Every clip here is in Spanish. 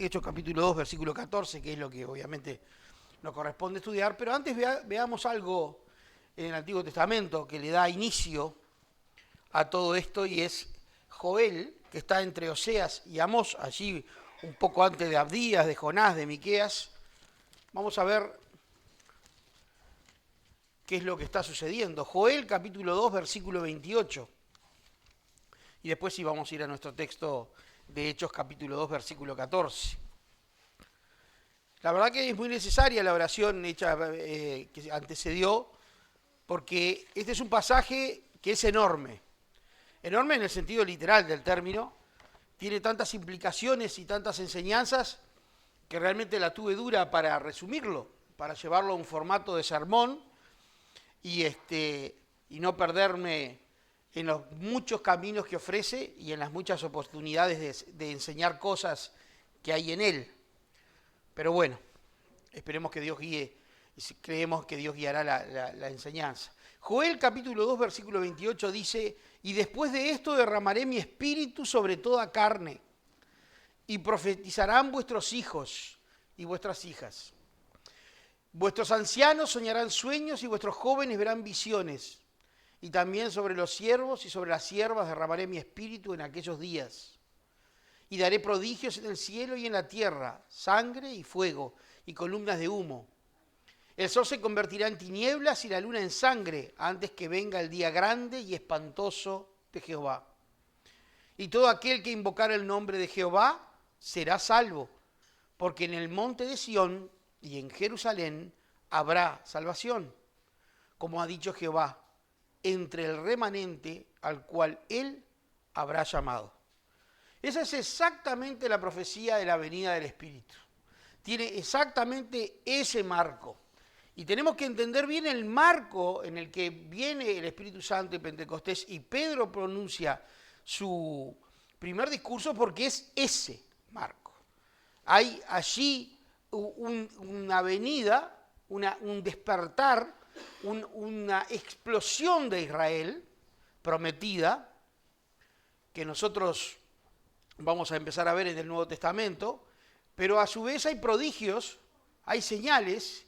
Hechos capítulo 2, versículo 14, que es lo que obviamente nos corresponde estudiar, pero antes veamos algo en el Antiguo Testamento que le da inicio a todo esto, y es Joel, que está entre Oseas y Amós, allí un poco antes de Abdías, de Jonás, de Miqueas. Vamos a ver qué es lo que está sucediendo. Joel capítulo 2, versículo 28. Y después sí vamos a ir a nuestro texto de Hechos capítulo 2, versículo 14. La verdad que es muy necesaria la oración hecha que antecedió, porque este es un pasaje que es enorme. Enorme en el sentido literal del término. Tiene tantas implicaciones y tantas enseñanzas que realmente la tuve dura para resumirlo, para llevarlo a un formato de sermón y no perderme en los muchos caminos que ofrece y en las muchas oportunidades de enseñar cosas que hay en él. Pero bueno, esperemos que Dios guíe, y creemos que Dios guiará la enseñanza. Joel capítulo 2, versículo 28 dice: y después de esto derramaré mi espíritu sobre toda carne, y profetizarán vuestros hijos y vuestras hijas. Vuestros ancianos soñarán sueños y vuestros jóvenes verán visiones. Y también sobre los siervos y sobre las siervas derramaré mi espíritu en aquellos días. Y daré prodigios en el cielo y en la tierra, sangre y fuego y columnas de humo. El sol se convertirá en tinieblas y la luna en sangre antes que venga el día grande y espantoso de Jehová. Y todo aquel que invocar el nombre de Jehová será salvo, porque en el monte de Sión y en Jerusalén habrá salvación, como ha dicho Jehová, entre el remanente al cual él habrá llamado. Esa es exactamente la profecía de la venida del Espíritu. Tiene exactamente ese marco. Y tenemos que entender bien el marco en el que viene el Espíritu Santo y Pentecostés, y Pedro pronuncia su primer discurso porque es ese marco. Hay allí una venida, un despertar, una explosión de Israel prometida, que nosotros vamos a empezar a ver en el Nuevo Testamento, pero a su vez hay prodigios, hay señales,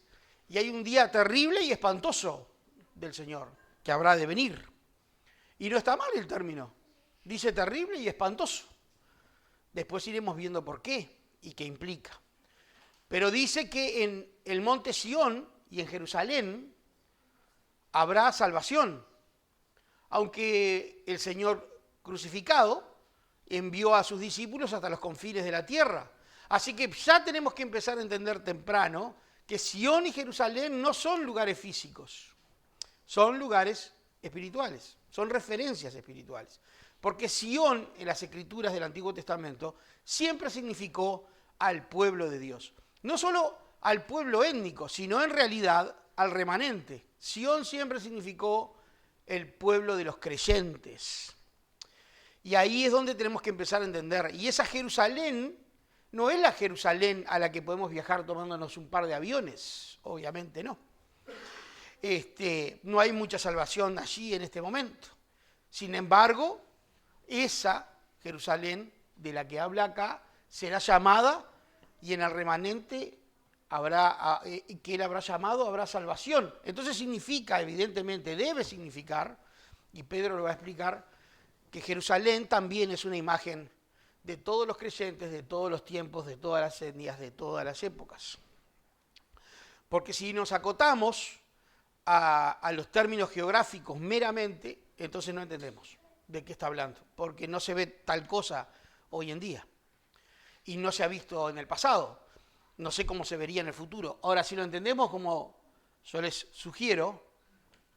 y hay un día terrible y espantoso del Señor, que habrá de venir. Y no está mal el término, dice terrible y espantoso. Después iremos viendo por qué y qué implica. Pero dice que en el monte Sión y en Jerusalén habrá salvación, aunque el Señor crucificado envió a sus discípulos hasta los confines de la tierra. Así que ya tenemos que empezar a entender temprano que Sión y Jerusalén no son lugares físicos, son lugares espirituales, son referencias espirituales. Porque Sión en las escrituras del Antiguo Testamento siempre significó al pueblo de Dios. No solo al pueblo étnico, sino en realidad al remanente. Sión siempre significó el pueblo de los creyentes. Y ahí es donde tenemos que empezar a entender. Y esa Jerusalén no es la Jerusalén a la que podemos viajar tomándonos un par de aviones, obviamente no. No hay mucha salvación allí en este momento. Sin embargo, esa Jerusalén de la que habla acá será llamada, y en el remanente que él habrá llamado habrá salvación. Entonces significa, evidentemente, debe significar, y Pedro lo va a explicar, que Jerusalén también es una imagen de todos los creyentes, de todos los tiempos, de todas las etnias, de todas las épocas. Porque si nos acotamos a los términos geográficos meramente, entonces no entendemos de qué está hablando, porque no se ve tal cosa hoy en día y no se ha visto en el pasado. No sé cómo se vería en el futuro. Ahora, si lo entendemos como yo les sugiero,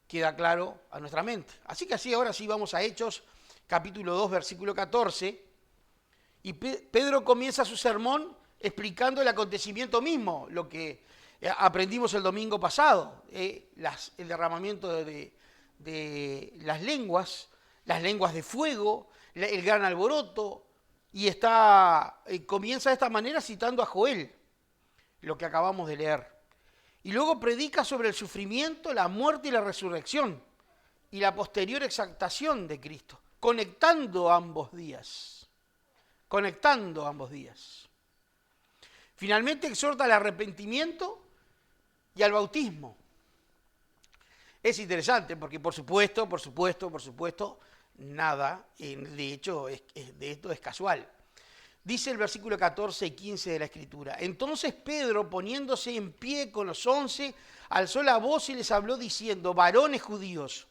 queda claro a nuestra mente. Así que ahora sí vamos a Hechos, capítulo 2, versículo 14, y Pedro comienza su sermón explicando el acontecimiento mismo, lo que aprendimos el domingo pasado, el derramamiento de las lenguas de fuego, el gran alboroto, y comienza de esta manera citando a Joel, lo que acabamos de leer. Y luego predica sobre el sufrimiento, la muerte y la resurrección, y la posterior exaltación de Cristo, conectando ambos días. Finalmente exhorta al arrepentimiento y al bautismo. Es interesante porque por supuesto, nada, de hecho, de esto es casual. Dice el versículo 14 y 15 de la Escritura: entonces Pedro, poniéndose en pie con los 11, alzó la voz y les habló diciendo: varones judíos,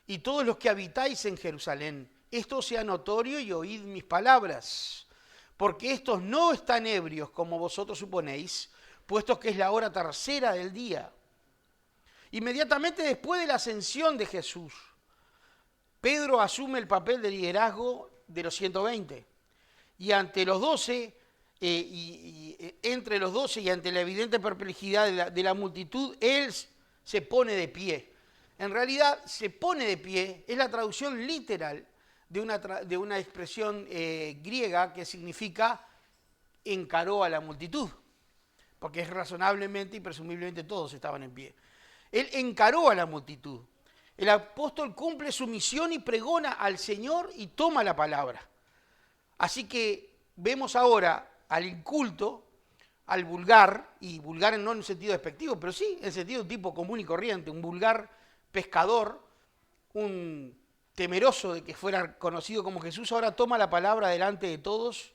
y todos los que habitáis en Jerusalén, esto sea notorio y oíd mis palabras, porque estos no están ebrios como vosotros suponéis, puesto que es la hora tercera del día. Inmediatamente después de la ascensión de Jesús, Pedro asume el papel de liderazgo de los 120. Y ante los 12, entre los 12 y ante la evidente perplejidad de la multitud, él se pone de pie. En realidad, se pone de pie es la traducción literal de una expresión griega que significa encaró a la multitud, porque es razonablemente y presumiblemente todos estaban en pie. Él encaró a la multitud. El apóstol cumple su misión y pregona al Señor y toma la palabra. Así que vemos ahora al inculto, al vulgar, y vulgar no en un sentido despectivo, pero sí en sentido tipo común y corriente, un vulgar pescador, un temeroso de que fuera conocido como Jesús, ahora toma la palabra delante de todos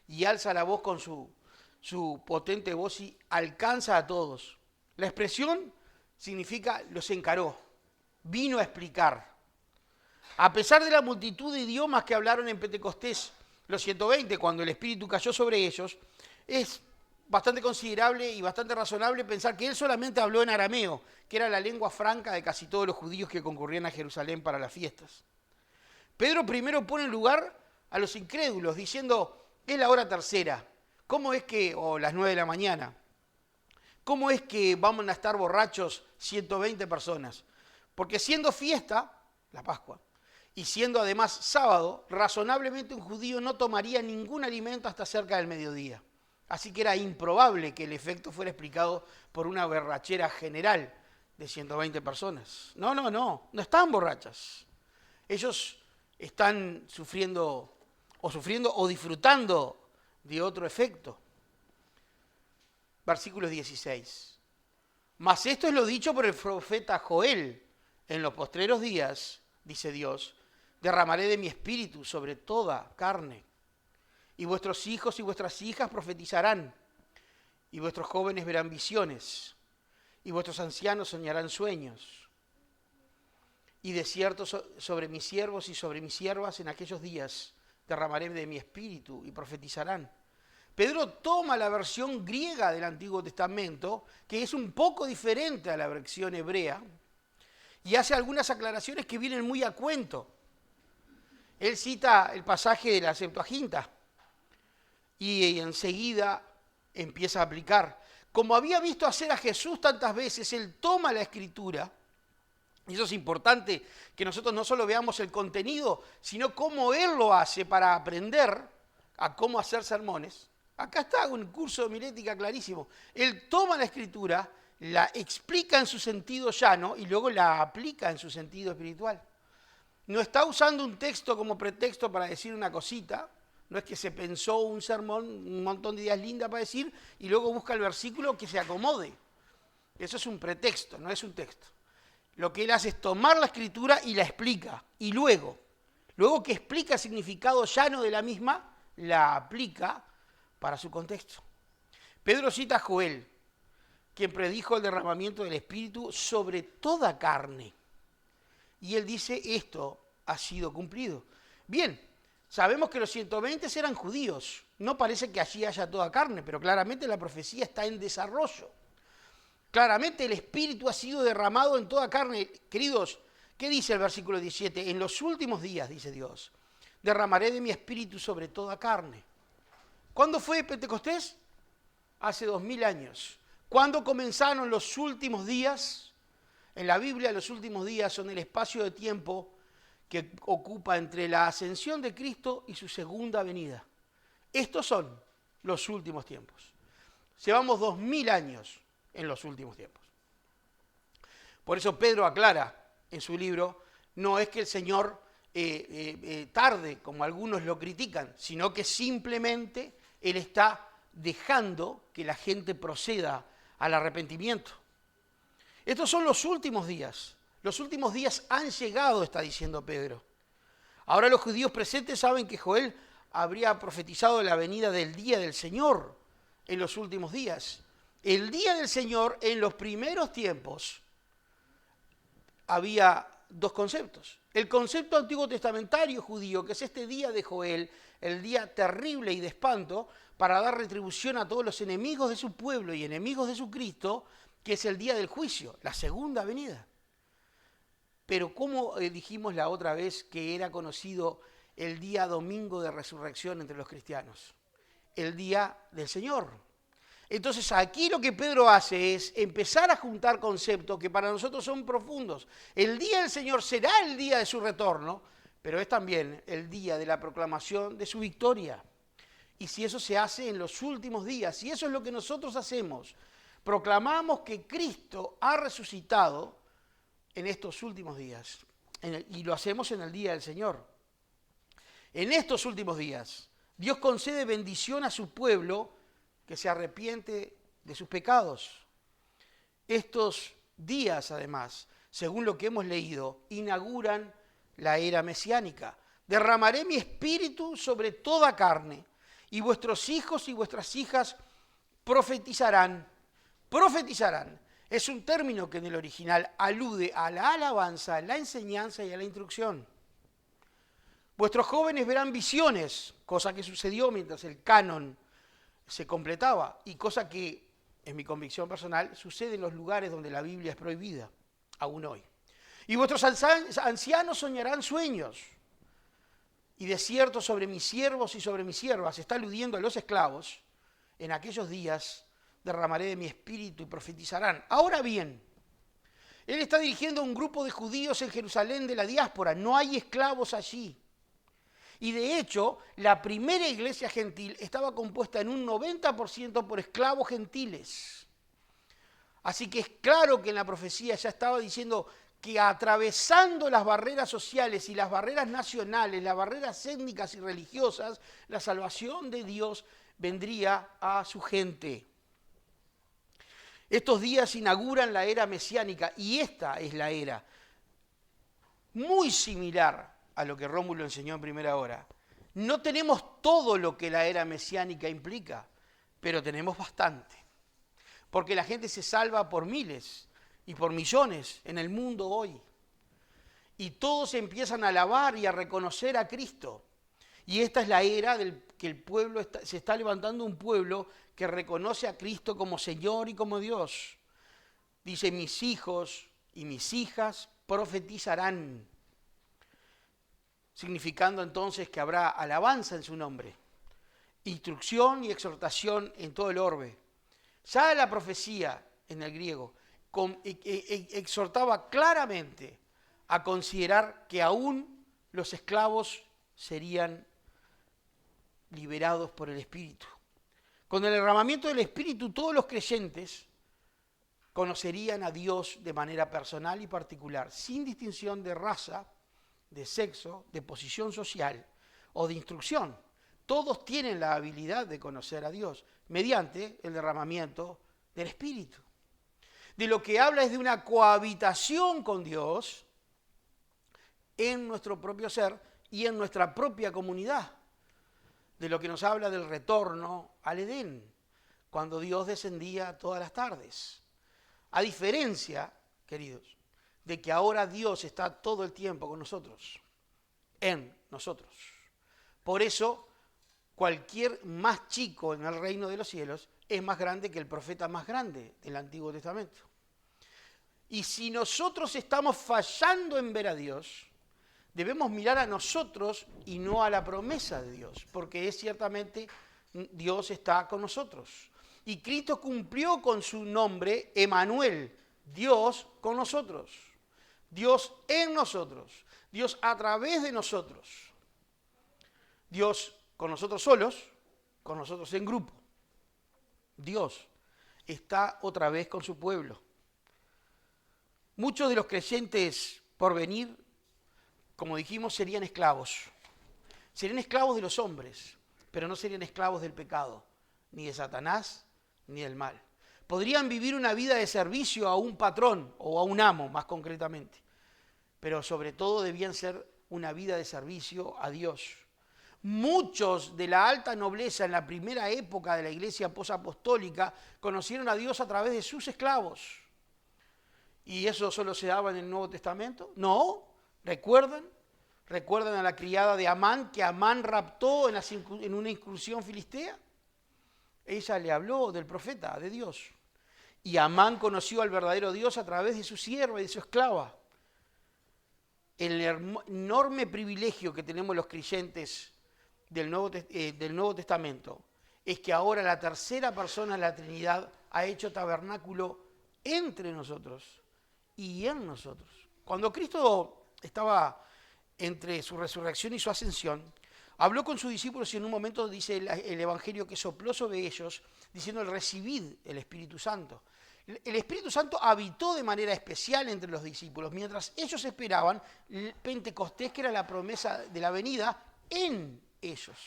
y alza la voz con su potente voz y alcanza a todos. La expresión significa los encaró, vino a explicar. A pesar de la multitud de idiomas que hablaron en Pentecostés, los 120, cuando el Espíritu cayó sobre ellos, es bastante considerable y bastante razonable pensar que él solamente habló en arameo, que era la lengua franca de casi todos los judíos que concurrían a Jerusalén para las fiestas. Pedro primero pone en lugar a los incrédulos, diciendo: es la hora tercera, ¿cómo es que, o las 9 de la mañana, cómo es que vamos a estar borrachos 120 personas? Porque siendo fiesta, la Pascua, y siendo además sábado, razonablemente un judío no tomaría ningún alimento hasta cerca del mediodía. Así que era improbable que el efecto fuera explicado por una borrachera general de 120 personas. No están borrachas. Ellos están sufriendo o disfrutando de otro efecto. Versículo 16. Mas esto es lo dicho por el profeta Joel: en los postreros días, dice Dios, derramaré de mi espíritu sobre toda carne, y vuestros hijos y vuestras hijas profetizarán, y vuestros jóvenes verán visiones, y vuestros ancianos soñarán sueños. Y de cierto sobre mis siervos y sobre mis siervas en aquellos días derramaré de mi espíritu y profetizarán. Pedro toma la versión griega del Antiguo Testamento, que es un poco diferente a la versión hebrea, y hace algunas aclaraciones que vienen muy a cuento. Él cita el pasaje de la Septuaginta y enseguida empieza a aplicar. Como había visto hacer a Jesús tantas veces, él toma la Escritura, y eso es importante, que nosotros no solo veamos el contenido, sino cómo él lo hace para aprender a cómo hacer sermones. Acá está un curso de homilética clarísimo. Él toma la Escritura, la explica en su sentido llano y luego la aplica en su sentido espiritual. No está usando un texto como pretexto para decir una cosita, no es que se pensó un sermón, un montón de ideas lindas para decir y luego busca el versículo que se acomode. Eso es un pretexto, no es un texto. Lo que él hace es tomar la Escritura y la explica, y luego que explica el significado llano de la misma, la aplica para su contexto. Pedro cita a Joel, quien predijo el derramamiento del Espíritu sobre toda carne. Y él dice: esto ha sido cumplido. Bien, sabemos que los 120 eran judíos. No parece que allí haya toda carne, pero claramente la profecía está en desarrollo. Claramente el Espíritu ha sido derramado en toda carne. Queridos, ¿qué dice el versículo 17? En los últimos días, dice Dios, derramaré de mi Espíritu sobre toda carne. ¿Cuándo fue Pentecostés? Hace 2000 años. ¿Cuándo comenzaron los últimos días? En la Biblia, los últimos días son el espacio de tiempo que ocupa entre la ascensión de Cristo y su segunda venida. Estos son los últimos tiempos. Llevamos 2000 años en los últimos tiempos. Por eso Pedro aclara en su libro, no es que el Señor tarde, como algunos lo critican, sino que simplemente Él está dejando que la gente proceda al arrepentimiento. Estos son los últimos días. Los últimos días han llegado, está diciendo Pedro. Ahora los judíos presentes saben que Joel habría profetizado la venida del día del Señor en los últimos días. El día del Señor en los primeros tiempos había dos conceptos. El concepto antiguo testamentario judío, que es este día de Joel, el día terrible y de espanto, para dar retribución a todos los enemigos de su pueblo y enemigos de su Cristo, que es el día del juicio, la segunda venida. Pero como dijimos la otra vez que era conocido el día domingo de resurrección entre los cristianos, el día del Señor. Entonces aquí lo que Pedro hace es empezar a juntar conceptos que para nosotros son profundos. El día del Señor será el día de su retorno, pero es también el día de la proclamación de su victoria. Y si eso se hace en los últimos días, y eso es lo que nosotros hacemos, proclamamos que Cristo ha resucitado en estos últimos días, y lo hacemos en el día del Señor. En estos últimos días, Dios concede bendición a su pueblo que se arrepiente de sus pecados. Estos días, además, según lo que hemos leído, inauguran la era mesiánica. Derramaré mi espíritu sobre toda carne, y vuestros hijos y vuestras hijas profetizarán. Profetizarán. Es un término que en el original alude a la alabanza, a la enseñanza y a la instrucción. Vuestros jóvenes verán visiones, cosa que sucedió mientras el canon se completaba y cosa que, en mi convicción personal, sucede en los lugares donde la Biblia es prohibida, aún hoy. Y vuestros ancianos soñarán sueños, y de cierto sobre mis siervos y sobre mis siervas, está aludiendo a los esclavos, en aquellos días derramaré de mi espíritu y profetizarán. Ahora bien, él está dirigiendo a un grupo de judíos en Jerusalén de la diáspora, no hay esclavos allí. Y de hecho, la primera iglesia gentil estaba compuesta en un 90% por esclavos gentiles. Así que es claro que en la profecía ya estaba diciendo que atravesando las barreras sociales y las barreras nacionales, las barreras étnicas y religiosas, la salvación de Dios vendría a su gente. Estos días inauguran la era mesiánica y esta es la era muy similar a lo que Rómulo enseñó en primera hora. No tenemos todo lo que la era mesiánica implica, pero tenemos bastante. Porque la gente se salva por miles y por millones en el mundo hoy. Y todos empiezan a alabar y a reconocer a Cristo. Y esta es la era que el pueblo se está levantando un pueblo que reconoce a Cristo como Señor y como Dios. Dice, mis hijos y mis hijas profetizarán, significando entonces que habrá alabanza en su nombre, instrucción y exhortación en todo el orbe. Ya la profecía en el griego exhortaba claramente a considerar que aún los esclavos serían liberados por el Espíritu. Con el derramamiento del Espíritu, todos los creyentes conocerían a Dios de manera personal y particular, sin distinción de raza, de sexo, de posición social o de instrucción. Todos tienen la habilidad de conocer a Dios mediante el derramamiento del Espíritu. De lo que habla es de una cohabitación con Dios en nuestro propio ser y en nuestra propia comunidad. De lo que nos habla del retorno al Edén, cuando Dios descendía todas las tardes. A diferencia, queridos, de que ahora Dios está todo el tiempo con nosotros, en nosotros. Por eso, cualquier más chico en el reino de los cielos es más grande que el profeta más grande del Antiguo Testamento. Y si nosotros estamos fallando en ver a Dios, debemos mirar a nosotros y no a la promesa de Dios, porque es ciertamente Dios está con nosotros. Y Cristo cumplió con su nombre, Emanuel, Dios con nosotros, Dios en nosotros, Dios a través de nosotros, Dios con nosotros solos, con nosotros en grupo. Dios está otra vez con su pueblo. Muchos de los creyentes por venir, como dijimos, serían esclavos. Serían esclavos de los hombres, pero no serían esclavos del pecado. ni de Satanás, ni del mal. Podrían vivir una vida de servicio a un patrón o a un amo, más concretamente. Pero sobre todo debían ser una vida de servicio a Dios. Muchos de la alta nobleza en la primera época de la iglesia posapostólica conocieron a Dios a través de sus esclavos. ¿Y eso solo se daba en el Nuevo Testamento? No, ¿recuerdan? ¿Recuerdan a la criada de Amán, que Amán raptó en una incursión filistea? Ella le habló del profeta, de Dios. Y Amán conoció al verdadero Dios a través de su sierva y de su esclava. El enorme privilegio que tenemos los creyentes del Nuevo Testamento es que ahora la tercera persona de la Trinidad ha hecho tabernáculo entre nosotros y en nosotros. Cuando Cristo estaba entre su resurrección y su ascensión, habló con sus discípulos y en un momento dice el Evangelio que sopló sobre ellos, diciendo: recibid el Espíritu Santo. El Espíritu Santo habitó de manera especial entre los discípulos, mientras ellos esperaban el Pentecostés, que era la promesa de la venida en ellos.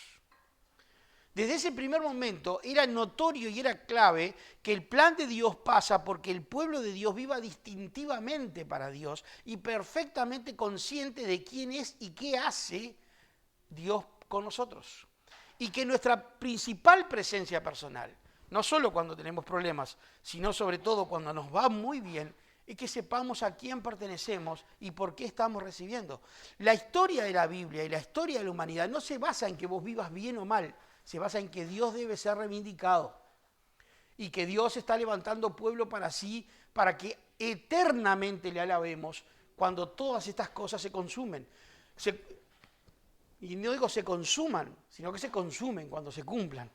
Desde ese primer momento era notorio y era clave que el plan de Dios pasa porque el pueblo de Dios viva distintivamente para Dios y perfectamente consciente de quién es y qué hace Dios con nosotros. Y que nuestra principal presencia personal, no solo cuando tenemos problemas, sino sobre todo cuando nos va muy bien, es que sepamos a quién pertenecemos y por qué estamos recibiendo. La historia de la Biblia y la historia de la humanidad no se basa en que vos vivas bien o mal, se basa en que Dios debe ser reivindicado y que Dios está levantando pueblo para sí, para que eternamente le alabemos cuando todas estas cosas se consumen. Y no digo se consuman, sino que se consumen cuando se cumplan.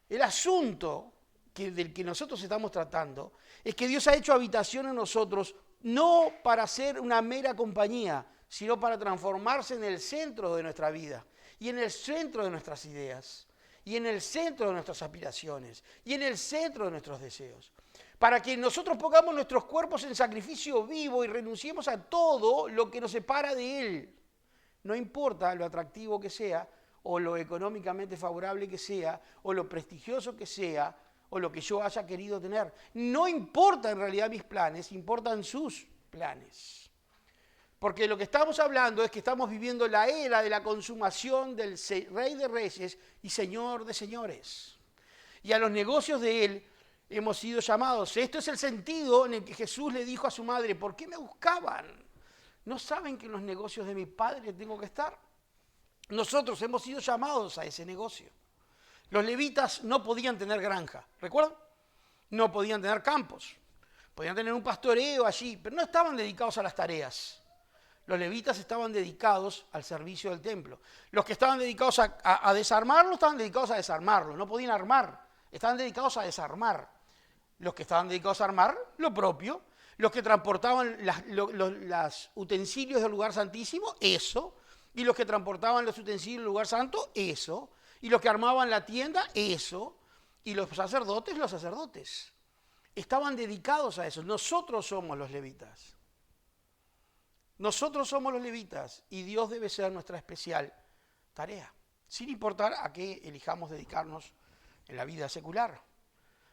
El asunto del que nosotros estamos tratando es que Dios ha hecho habitación en nosotros no para ser una mera compañía, sino para transformarse en el centro de nuestra vida y en el centro de nuestras ideas y en el centro de nuestras aspiraciones y en el centro de nuestros deseos. Para que nosotros pongamos nuestros cuerpos en sacrificio vivo y renunciemos a todo lo que nos separa de Él. No importa lo atractivo que sea, o lo económicamente favorable que sea, o lo prestigioso que sea, o lo que yo haya querido tener. No importa en realidad mis planes, importan sus planes. Porque lo que estamos hablando es que estamos viviendo la era de la consumación del Rey de Reyes y Señor de Señores. Y a los negocios de Él hemos sido llamados. Esto es el sentido en el que Jesús le dijo a su madre: ¿por qué me buscaban? ¿No saben que en los negocios de mi Padre tengo que estar? Nosotros hemos sido llamados a ese negocio. Los levitas no podían tener granja, ¿recuerdan? No podían tener campos. Podían tener un pastoreo allí, pero no estaban dedicados a las tareas. Los levitas estaban dedicados al servicio del templo. Los que estaban dedicados a desarmarlo, estaban dedicados a desarmarlo. No podían armar, estaban dedicados a desarmar. Los que estaban dedicados a armar, lo propio. Los que transportaban los utensilios del lugar santísimo, eso. Y los que transportaban los utensilios del lugar santo, eso. Y los que armaban la tienda, eso. Y los sacerdotes. Estaban dedicados a eso. Nosotros somos los levitas. Nosotros somos los levitas y Dios debe ser nuestra especial tarea, sin importar a qué elijamos dedicarnos en la vida secular.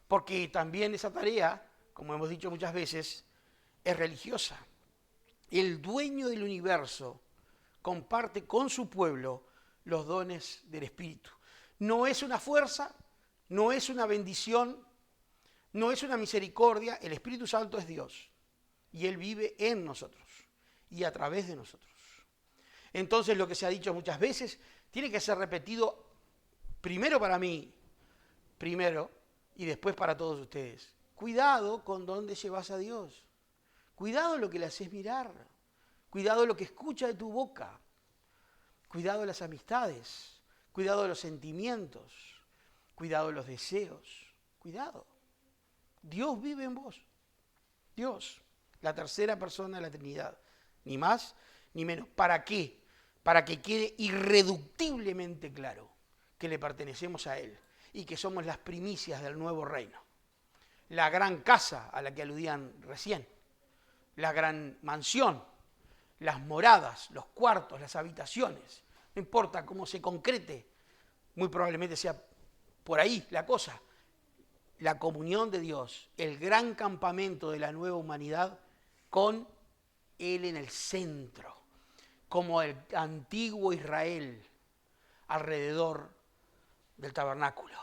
Porque también esa tarea, como hemos dicho muchas veces, es religiosa. El dueño del universo comparte con su pueblo los dones del Espíritu. No es una fuerza, no es una bendición, no es una misericordia. El Espíritu Santo es Dios y Él vive en nosotros y a través de nosotros. Entonces, lo que se ha dicho muchas veces tiene que ser repetido primero para mí, primero, y después para todos ustedes. Cuidado con dónde llevas a Dios. Cuidado lo que le haces mirar. Cuidado lo que escucha de tu boca. Cuidado de las amistades. Cuidado de los sentimientos. Cuidado de los deseos. Cuidado. Dios vive en vos. Dios, la tercera persona de la Trinidad. Ni más ni menos. ¿Para qué? Para que quede irreductiblemente claro que le pertenecemos a Él y que somos las primicias del nuevo reino. La gran casa a la que aludían recién, la gran mansión, las moradas, los cuartos, las habitaciones, no importa cómo se concrete, muy probablemente sea por ahí la cosa. La comunión de Dios, el gran campamento de la nueva humanidad con Él en el centro, como el antiguo Israel alrededor del tabernáculo.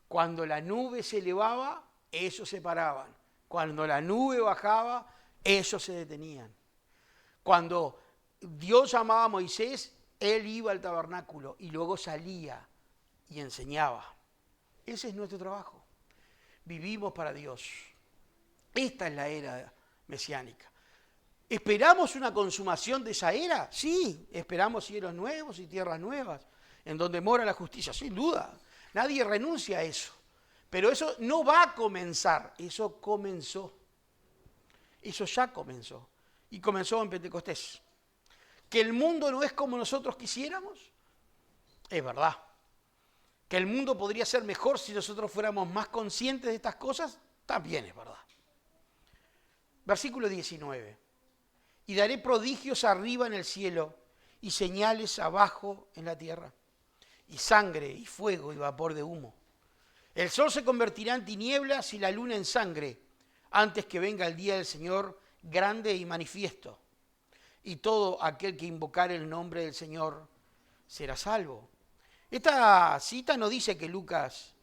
Cuando la nube se elevaba, ellos se paraban. Cuando la nube bajaba, ellos se detenían. Cuando Dios llamaba a Moisés, él iba al tabernáculo y luego salía y enseñaba. Ese es nuestro trabajo. Vivimos para Dios. Esta es la era mesiánica. ¿Esperamos una consumación de esa era? Sí, esperamos cielos nuevos y tierras nuevas, en donde mora la justicia, sin duda. Nadie renuncia a eso. Pero eso no va a comenzar, eso comenzó. Eso ya comenzó. Y comenzó en Pentecostés. ¿Que el mundo no es como nosotros quisiéramos? Es verdad. ¿Que el mundo podría ser mejor si nosotros fuéramos más conscientes de estas cosas? También es verdad. Versículo 19. Y daré prodigios arriba en el cielo y señales abajo en la tierra, y sangre y fuego y vapor de humo. El sol se convertirá en tinieblas y la luna en sangre, antes que venga el día del Señor grande y manifiesto. Y todo aquel que invocare el nombre del Señor será salvo. Esta cita no dice que Lucas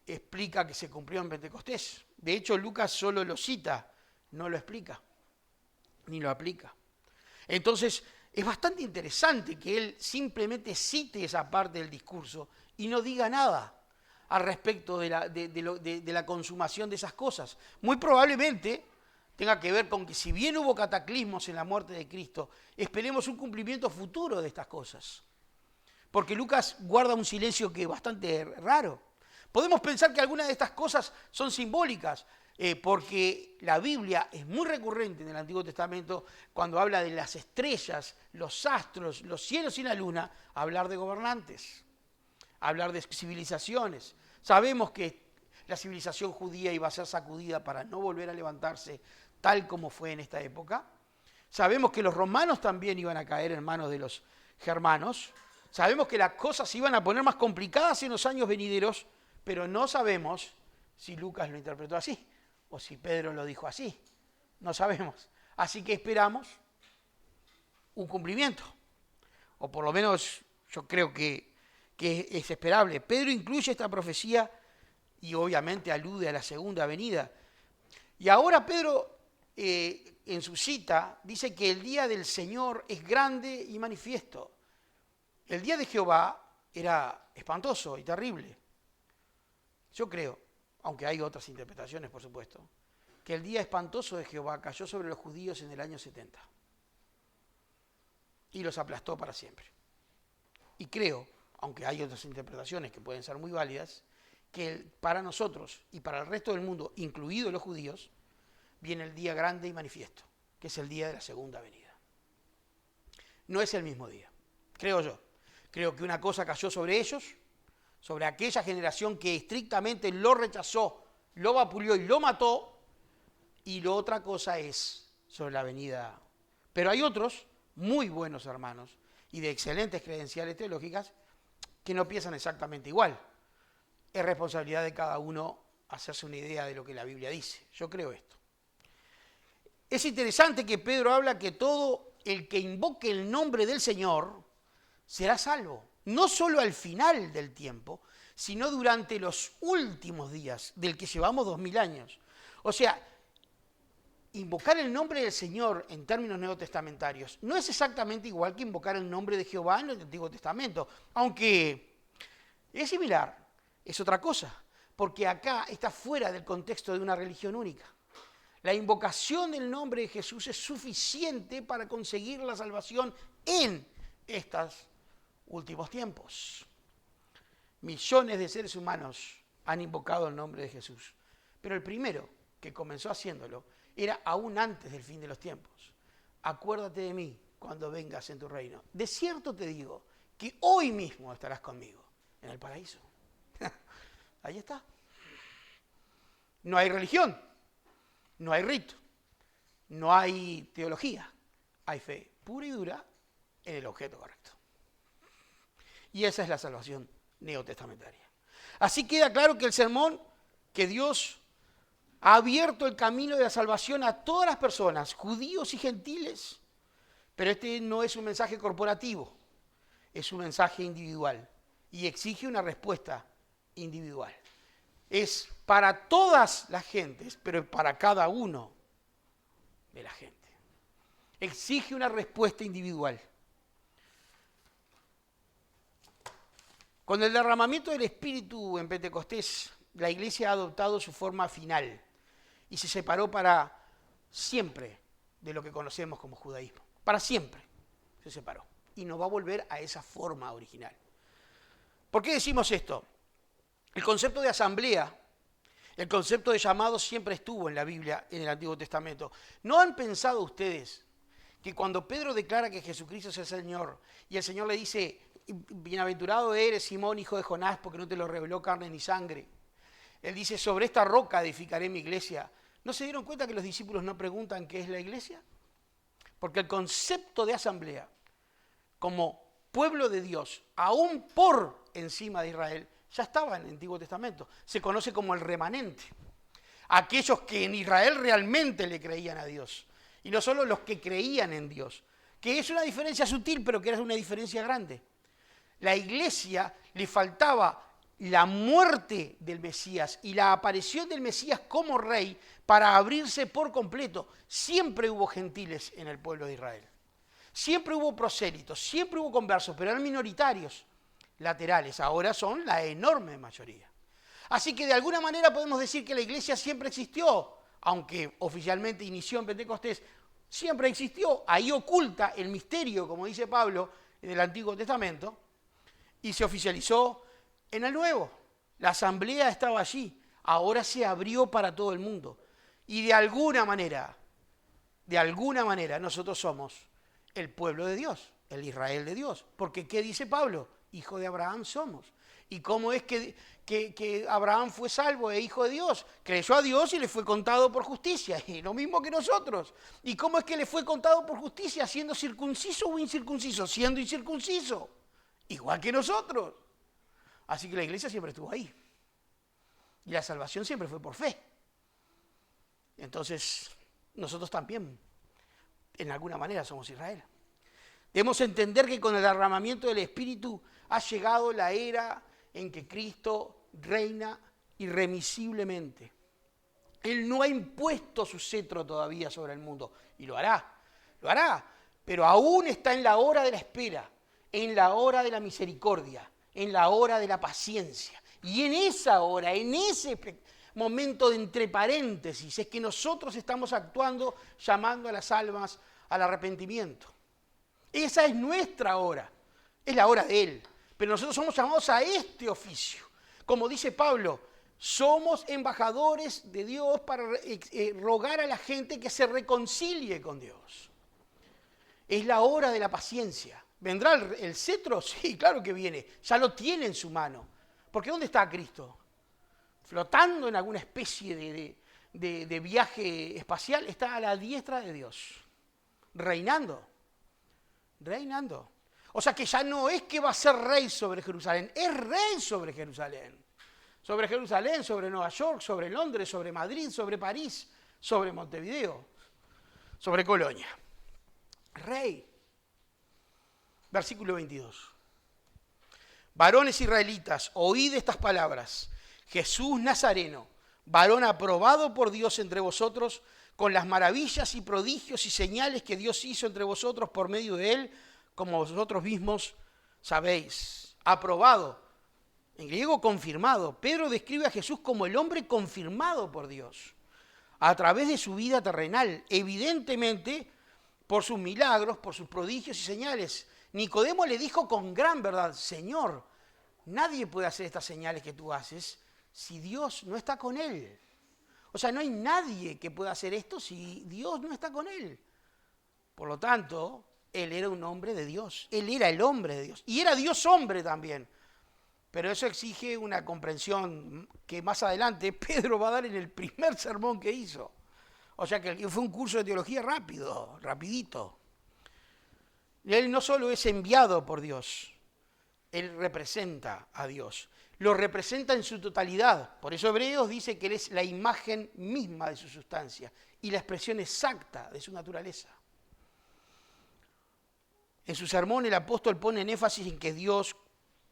explica que se cumplió en Pentecostés. De hecho, Lucas solo lo cita, no lo explica, ni lo aplica. Entonces, es bastante interesante que él simplemente cite esa parte del discurso y no diga nada al respecto de la consumación de esas cosas. Muy probablemente tenga que ver con que si bien hubo cataclismos en la muerte de Cristo, esperemos un cumplimiento futuro de estas cosas. Porque Lucas guarda un silencio que es bastante raro. Podemos pensar que algunas de estas cosas son simbólicas, porque la Biblia es muy recurrente en el Antiguo Testamento cuando habla de las estrellas, los astros, los cielos y la luna, hablar de gobernantes, hablar de civilizaciones. Sabemos que la civilización judía iba a ser sacudida para no volver a levantarse tal como fue en esta época. Sabemos que los romanos también iban a caer en manos de los germanos. Sabemos que las cosas se iban a poner más complicadas en los años venideros, pero no sabemos si Lucas lo interpretó así o si Pedro lo dijo así. No sabemos. Así que esperamos un cumplimiento. O por lo menos yo creo que es esperable. Pedro incluye esta profecía y obviamente alude a la segunda venida. Y ahora Pedro, en su cita, dice que el día del Señor es grande y manifiesto. El día de Jehová era espantoso y terrible. Yo creo, aunque hay otras interpretaciones, por supuesto, que el día espantoso de Jehová cayó sobre los judíos en el año 70 y los aplastó para siempre. Y creo, aunque hay otras interpretaciones que pueden ser muy válidas, que para nosotros y para el resto del mundo, incluidos los judíos, viene el día grande y manifiesto, que es el día de la segunda venida. No es el mismo día, creo yo. Creo que una cosa cayó sobre ellos, sobre aquella generación que estrictamente lo rechazó, lo vapuleó y lo mató, y la otra cosa es sobre la venida. Pero hay otros muy buenos hermanos y de excelentes credenciales teológicas que no piensan exactamente igual. Es responsabilidad de cada uno hacerse una idea de lo que la Biblia dice. Yo creo esto. Es interesante que Pedro habla que todo el que invoque el nombre del Señor será salvo. No solo al final del tiempo, sino durante los últimos días del que llevamos 2000 años. O sea, invocar el nombre del Señor en términos neotestamentarios no es exactamente igual que invocar el nombre de Jehová en el Antiguo Testamento, aunque es similar, es otra cosa, porque acá está fuera del contexto de una religión única. La invocación del nombre de Jesús es suficiente para conseguir la salvación en estos últimos tiempos. Millones de seres humanos han invocado el nombre de Jesús, pero el primero que comenzó haciéndolo era aún antes del fin de los tiempos. Acuérdate de mí cuando vengas en tu reino. De cierto te digo que hoy mismo estarás conmigo en el paraíso. Ahí está. No hay religión, no hay rito, no hay teología, hay fe pura y dura en el objeto correcto. Y esa es la salvación neotestamentaria. Así queda claro que el sermón, que Dios ha abierto el camino de la salvación a todas las personas, judíos y gentiles, pero este no es un mensaje corporativo, es un mensaje individual y exige una respuesta individual. Es para todas las gentes, pero para cada uno de la gente. Exige una respuesta individual. Con el derramamiento del Espíritu en Pentecostés, la Iglesia ha adoptado su forma final y se separó para siempre de lo que conocemos como judaísmo. Para siempre se separó y no va a volver a esa forma original. ¿Por qué decimos esto? El concepto de asamblea, el concepto de llamado siempre estuvo en la Biblia, en el Antiguo Testamento. ¿No han pensado ustedes que cuando Pedro declara que Jesucristo es el Señor y el Señor le dice, bienaventurado eres, Simón, hijo de Jonás, porque no te lo reveló carne ni sangre? Él dice, sobre esta roca edificaré mi iglesia. ¿No se dieron cuenta que los discípulos no preguntan qué es la iglesia? Porque el concepto de asamblea, como pueblo de Dios, aún por encima de Israel, ya estaba en el Antiguo Testamento. Se conoce como el remanente. Aquellos que en Israel realmente le creían a Dios. Y no solo los que creían en Dios. Que es una diferencia sutil, pero que era una diferencia grande. La iglesia le faltaba la muerte del Mesías y la aparición del Mesías como rey para abrirse por completo. Siempre hubo gentiles en el pueblo de Israel. Siempre hubo prosélitos, siempre hubo conversos, pero eran minoritarios, laterales. Ahora son la enorme mayoría. Así que de alguna manera podemos decir que la iglesia siempre existió, aunque oficialmente inició en Pentecostés, siempre existió. Ahí oculta el misterio, como dice Pablo, en el Antiguo Testamento, y se oficializó en el Nuevo. La asamblea estaba allí, ahora se abrió para todo el mundo. Y de alguna manera, nosotros somos el pueblo de Dios, el Israel de Dios. Porque ¿qué dice Pablo? Hijo de Abraham somos. ¿Y cómo es que Abraham fue salvo e hijo de Dios? Creyó a Dios y le fue contado por justicia, y lo mismo que nosotros. ¿Y cómo es que le fue contado por justicia? ¿Siendo circunciso o incircunciso? Siendo incircunciso, igual que nosotros. Así que la iglesia siempre estuvo ahí. Y la salvación siempre fue por fe. Entonces, nosotros también, en alguna manera, somos Israel. Debemos entender que con el derramamiento del Espíritu ha llegado la era en que Cristo reina irremisiblemente. Él no ha impuesto su cetro todavía sobre el mundo, y lo hará, pero aún está en la hora de la espera, en la hora de la misericordia, en la hora de la paciencia. Y en esa hora, en ese momento de entre paréntesis, es que nosotros estamos actuando, llamando a las almas al arrepentimiento. Esa es nuestra hora, es la hora de Él. Pero nosotros somos llamados a este oficio. Como dice Pablo, somos embajadores de Dios para rogar a la gente que se reconcilie con Dios. Es la hora de la paciencia. ¿Vendrá el cetro? Sí, claro que viene. Ya lo tiene en su mano. Porque ¿dónde está Cristo? Flotando en alguna especie de viaje espacial. Está a la diestra de Dios. Reinando. O sea que ya no es que va a ser rey sobre Jerusalén. Es rey sobre Jerusalén. Sobre Jerusalén, sobre Nueva York, sobre Londres, sobre Madrid, sobre París, sobre Montevideo, sobre Colonia. Rey. Versículo 22. Varones israelitas, oíd estas palabras. Jesús Nazareno, varón aprobado por Dios entre vosotros, con las maravillas y prodigios y señales que Dios hizo entre vosotros por medio de él, como vosotros mismos sabéis. Aprobado, en griego confirmado. Pedro describe a Jesús como el hombre confirmado por Dios, a través de su vida terrenal, evidentemente por sus milagros, por sus prodigios y señales. Nicodemo le dijo con gran verdad, Señor, nadie puede hacer estas señales que tú haces si Dios no está con él. O sea, no hay nadie que pueda hacer esto si Dios no está con él. Por lo tanto, él era un hombre de Dios. Él era el hombre de Dios. Y era Dios hombre también. Pero eso exige una comprensión que más adelante Pedro va a dar en el primer sermón que hizo. O sea que fue un curso de teología rapidito. Él no solo es enviado por Dios, él representa a Dios. lo representa en su totalidad. Por eso Hebreos dice que Él es la imagen misma de su sustancia y la expresión exacta de su naturaleza. En su sermón el apóstol pone en énfasis en que Dios,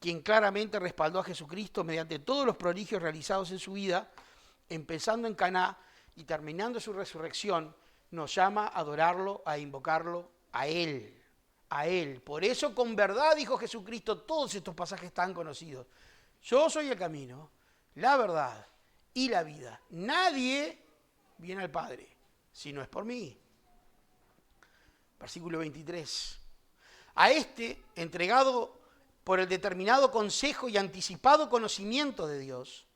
quien claramente respaldó a Jesucristo mediante todos los prodigios realizados en su vida, empezando en Caná y terminando su resurrección, nos llama a adorarlo, a invocarlo a Él. A Él. Por eso con verdad dijo Jesucristo todos estos pasajes tan conocidos. Yo soy el camino, la verdad y la vida. Nadie viene al Padre si no es por mí. Versículo 23. A este, entregado por el determinado consejo y anticipado conocimiento de Dios,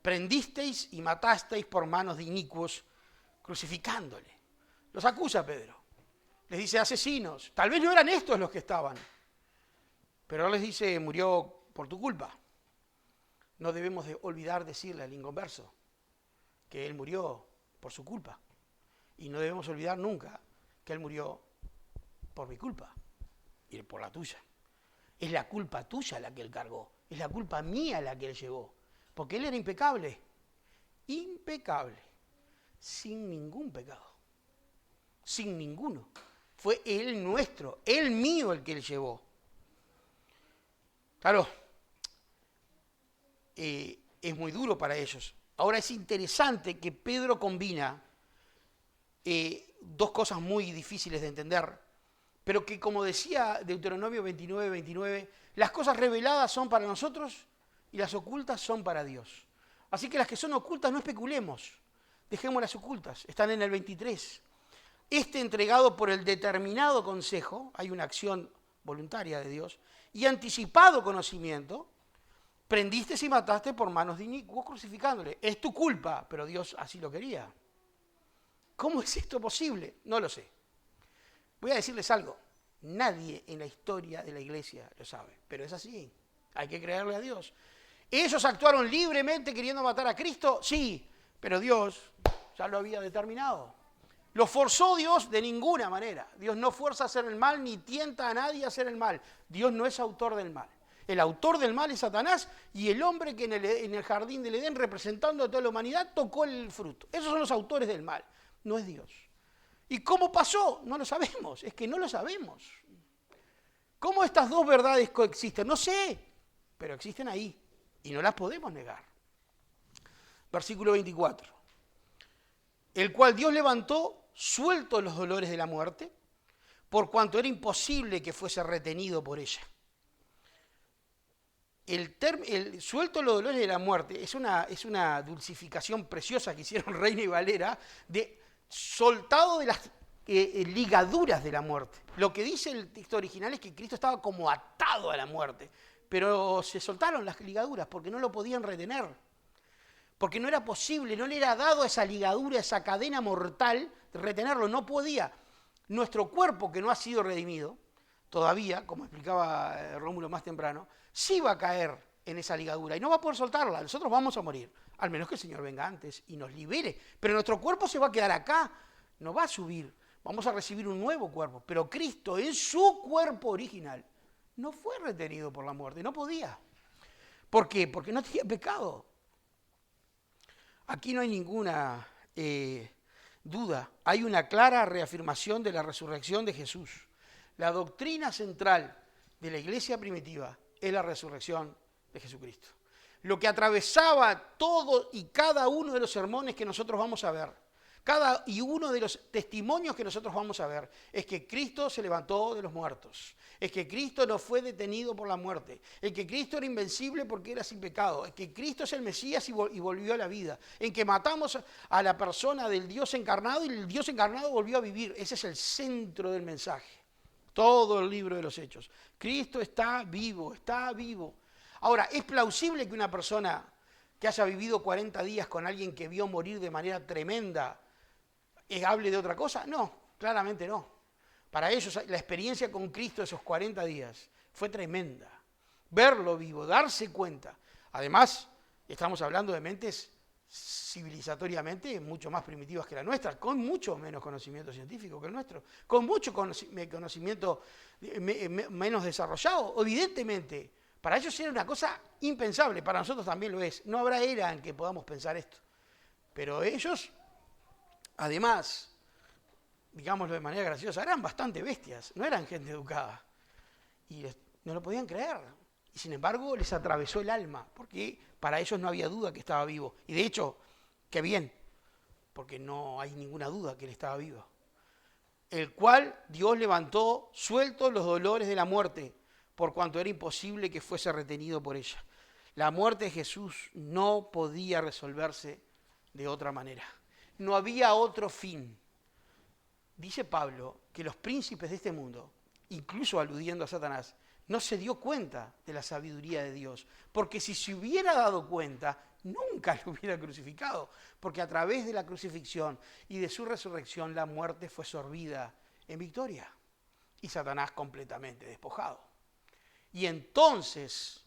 prendisteis y matasteis por manos de inicuos, crucificándole. Los acusa Pedro. Les dice asesinos. Tal vez no eran estos los que estaban. Pero él les dice, murió por tu culpa. No debemos de olvidar decirle al inconverso que él murió por su culpa. Y no debemos olvidar nunca que él murió por mi culpa y por la tuya. Es la culpa tuya la que él cargó. Es la culpa mía la que él llevó. Porque él era impecable. Impecable. Sin ningún pecado. Sin ninguno. Fue él nuestro, él mío el que él llevó. Claro, es muy duro para ellos. Ahora es interesante que Pedro combina dos cosas muy difíciles de entender, pero que como decía Deuteronomio 29, las cosas reveladas son para nosotros y las ocultas son para Dios. Así que las que son ocultas no especulemos, dejémoslas ocultas, están en el 23. Este entregado por el determinado consejo, hay una acción voluntaria de Dios, y anticipado conocimiento, prendiste y mataste por manos de inicuos crucificándole. Es tu culpa, pero Dios así lo quería. ¿Cómo es esto posible? No lo sé. Voy a decirles algo. Nadie en la historia de la iglesia lo sabe, pero es así. Hay que creerle a Dios. ¿Ellos actuaron libremente queriendo matar a Cristo? Sí, pero Dios ya lo había determinado. ¿Lo forzó Dios? De ninguna manera. Dios no fuerza a hacer el mal ni tienta a nadie a hacer el mal. Dios no es autor del mal. El autor del mal es Satanás y el hombre que en el jardín del Edén, representando a toda la humanidad, tocó el fruto. Esos son los autores del mal, no es Dios. ¿Y cómo pasó? No lo sabemos, es que no lo sabemos. ¿Cómo estas dos verdades coexisten? No sé, pero existen ahí y no las podemos negar. Versículo 24. El cual Dios levantó, suelto los dolores de la muerte, por cuanto era imposible que fuese retenido por ella. El suelto los dolores de la muerte es una dulcificación preciosa que hicieron Reina y Valera de soltado de las ligaduras de la muerte. Lo que dice el texto original es que Cristo estaba como atado a la muerte, pero se soltaron las ligaduras porque no lo podían retener. Porque no era posible, no le era dado a esa ligadura, esa cadena mortal, retenerlo, no podía. Nuestro cuerpo, que no ha sido redimido, todavía, como explicaba Rómulo más temprano, sí va a caer en esa ligadura y no va a poder soltarla. Nosotros vamos a morir, al menos que el Señor venga antes y nos libere. Pero nuestro cuerpo se va a quedar acá, no va a subir. Vamos a recibir un nuevo cuerpo. Pero Cristo, en su cuerpo original, no fue retenido por la muerte, no podía. ¿Por qué? Porque no tenía pecado. Aquí no hay ninguna duda, hay una clara reafirmación de la resurrección de Jesús. La doctrina central de la iglesia primitiva es la resurrección de Jesucristo. Lo que atravesaba todo y cada uno de los sermones que nosotros vamos a ver, cada y uno de los testimonios que nosotros vamos a ver, es que Cristo se levantó de los muertos, es que Cristo no fue detenido por la muerte, es que Cristo era invencible porque era sin pecado, es que Cristo es el Mesías y volvió a la vida, en que matamos a la persona del Dios encarnado y el Dios encarnado volvió a vivir. Ese es el centro del mensaje. Todo el libro de los Hechos. Cristo está vivo, está vivo. Ahora, ¿es plausible que una persona que haya vivido 40 días con alguien que vio morir de manera tremenda hable de otra cosa? No, claramente no. Para ellos la experiencia con Cristo esos 40 días fue tremenda. Verlo vivo, darse cuenta. Además, estamos hablando de mentes civilizatoriamente mucho más primitivas que la nuestra, con mucho menos conocimiento científico que el nuestro, con mucho conocimiento menos desarrollado, evidentemente, Para ellos era una cosa impensable, para nosotros también lo es. No habrá era en que podamos pensar esto. Pero ellos, además, digámoslo de manera graciosa, eran bastante bestias, no eran gente educada. Y no lo podían creer. Y sin embargo les atravesó el alma, porque para ellos no había duda que estaba vivo. Y de hecho, qué bien, porque no hay ninguna duda que él estaba vivo. El cual Dios levantó sueltos los dolores de la muerte, por cuanto era imposible que fuese retenido por ella. La muerte de Jesús no podía resolverse de otra manera. No había otro fin. Dice Pablo que los príncipes de este mundo, incluso aludiendo a Satanás, no se dio cuenta de la sabiduría de Dios, porque si se hubiera dado cuenta, nunca lo hubiera crucificado, porque a través de la crucifixión y de su resurrección la muerte fue sorbida en victoria y Satanás completamente despojado. Y entonces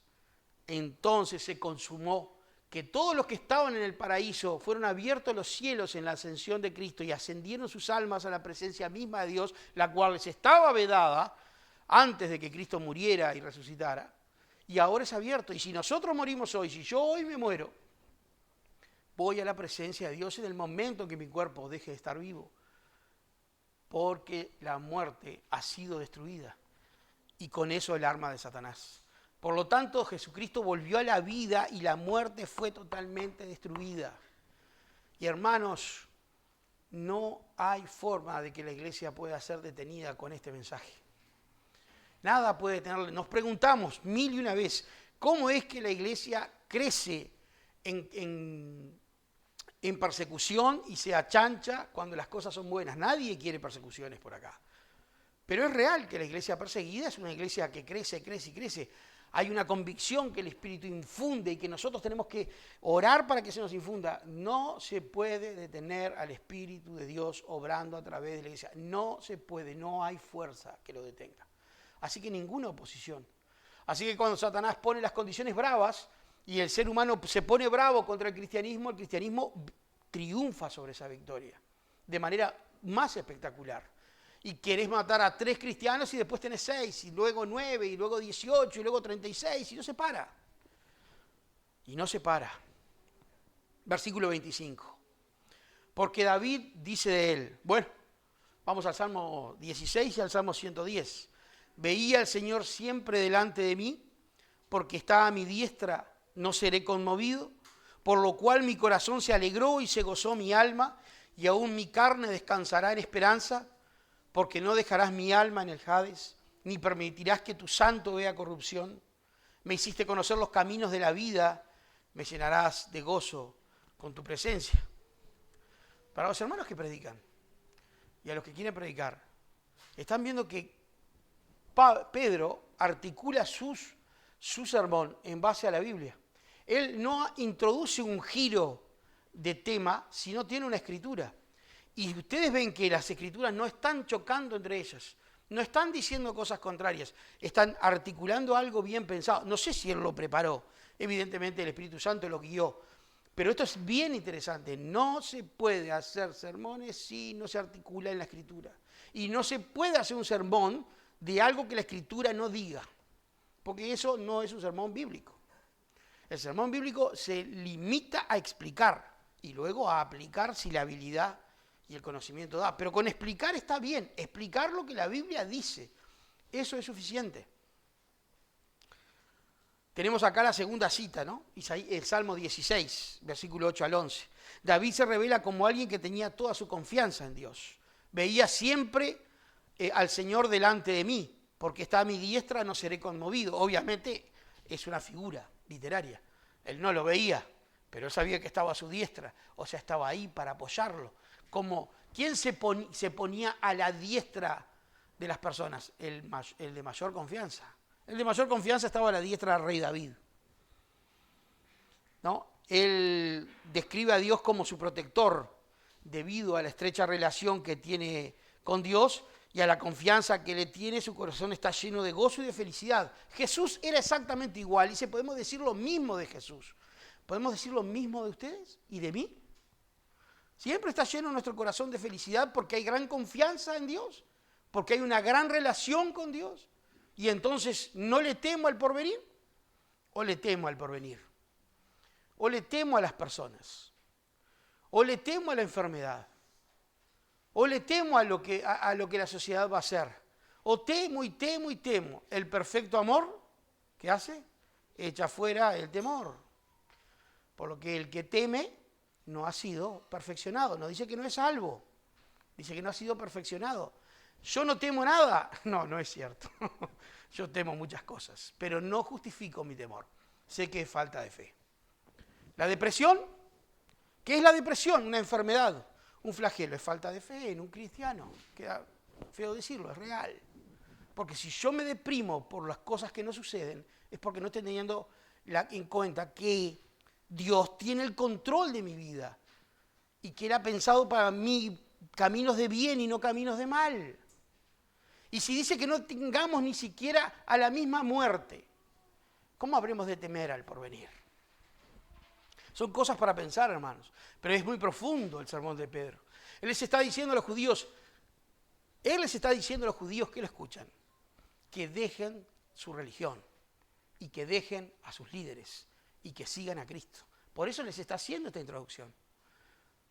se consumó que todos los que estaban en el paraíso fueron abiertos los cielos en la ascensión de Cristo y ascendieron sus almas a la presencia misma de Dios, la cual les estaba vedada antes de que Cristo muriera y resucitara, y ahora es abierto. Y si nosotros morimos hoy, si yo hoy me muero, voy a la presencia de Dios en el momento en que mi cuerpo deje de estar vivo, porque la muerte ha sido destruida, y con eso el arma de Satanás. Por lo tanto, Jesucristo volvió a la vida y la muerte fue totalmente destruida. Y hermanos, no hay forma de que la iglesia pueda ser detenida con este mensaje. Nada puede detenerle. Nos preguntamos 1001 vez, ¿cómo es que la iglesia crece en persecución y se achancha cuando las cosas son buenas? Nadie quiere persecuciones por acá. Pero es real que la iglesia perseguida es una iglesia que crece, crece y crece. Hay una convicción que el Espíritu infunde y que nosotros tenemos que orar para que se nos infunda. No se puede detener al Espíritu de Dios obrando a través de la iglesia. No se puede, no hay fuerza que lo detenga. Así que ninguna oposición. Así que cuando Satanás pone las condiciones bravas y el ser humano se pone bravo contra el cristianismo triunfa sobre esa victoria de manera más espectacular. Y querés matar a 3 cristianos y después tenés 6, y luego 9, y luego 18, y luego 36, y no se para. Y no se para. Versículo 25. Porque David dice de él, bueno, vamos al Salmo 16 y al Salmo 110. Veía al Señor siempre delante de mí, porque está a mi diestra, no seré conmovido, por lo cual mi corazón se alegró y se gozó mi alma, y aún mi carne descansará en esperanza, porque no dejarás mi alma en el Hades, ni permitirás que tu santo vea corrupción. Me hiciste conocer los caminos de la vida, me llenarás de gozo con tu presencia. Para los hermanos que predican y a los que quieren predicar, están viendo que Pedro articula su sermón en base a la Biblia. Él no introduce un giro de tema, sino tiene una escritura. Y ustedes ven que las escrituras no están chocando entre ellas, no están diciendo cosas contrarias, están articulando algo bien pensado. No sé si él lo preparó, evidentemente el Espíritu Santo lo guió, pero esto es bien interesante. No se puede hacer sermones si no se articula en la escritura. Y no se puede hacer un sermón de algo que la escritura no diga, porque eso no es un sermón bíblico. El sermón bíblico se limita a explicar y luego a aplicar si la habilidad y el conocimiento da. Pero con explicar está bien, explicar lo que la Biblia dice, eso es suficiente. Tenemos acá la segunda cita, ¿no? El Salmo 16, versículo 8 al 11. David se revela como alguien que tenía toda su confianza en Dios. Veía siempre al Señor delante de mí, porque está a mi diestra, no seré conmovido. Obviamente es una figura literaria. Él no lo veía, pero él sabía que estaba a su diestra, o sea, estaba ahí para apoyarlo. ¿Quién se ponía a la diestra de las personas? El de mayor confianza. El de mayor confianza estaba a la diestra del rey David, ¿no? Él describe a Dios como su protector debido a la estrecha relación que tiene con Dios y a la confianza que le tiene. Su corazón está lleno de gozo y de felicidad. Jesús era exactamente igual y podemos decir lo mismo de Jesús. ¿Podemos decir lo mismo de ustedes y de mí? Siempre está lleno nuestro corazón de felicidad porque hay gran confianza en Dios, porque hay una gran relación con Dios y entonces no le temo al porvenir. o le temo al porvenir, o le temo a las personas, o le temo a la enfermedad, o le temo a lo que la sociedad va a hacer, o temo y temo y temo. El perfecto amor, ¿qué hace? Echa fuera el temor. Por lo que el que teme no ha sido perfeccionado. No dice que no es salvo, dice que no ha sido perfeccionado. ¿Yo no temo nada? No, no es cierto. Yo temo muchas cosas, pero no justifico mi temor. Sé que es falta de fe. La depresión, ¿qué es la depresión? Una enfermedad, un flagelo. Es falta de fe en un cristiano. Queda feo decirlo, es real. Porque si yo me deprimo por las cosas que no suceden, es porque no estoy teniendo en cuenta que Dios tiene el control de mi vida y que Él ha pensado para mí caminos de bien y no caminos de mal. Y si dice que no tengamos ni siquiera a la misma muerte, ¿cómo habremos de temer al porvenir? Son cosas para pensar, hermanos, pero es muy profundo el sermón de Pedro. Él les está diciendo a los judíos que lo escuchan, que dejen su religión y que dejen a sus líderes y que sigan a Cristo. Por eso les está haciendo esta introducción.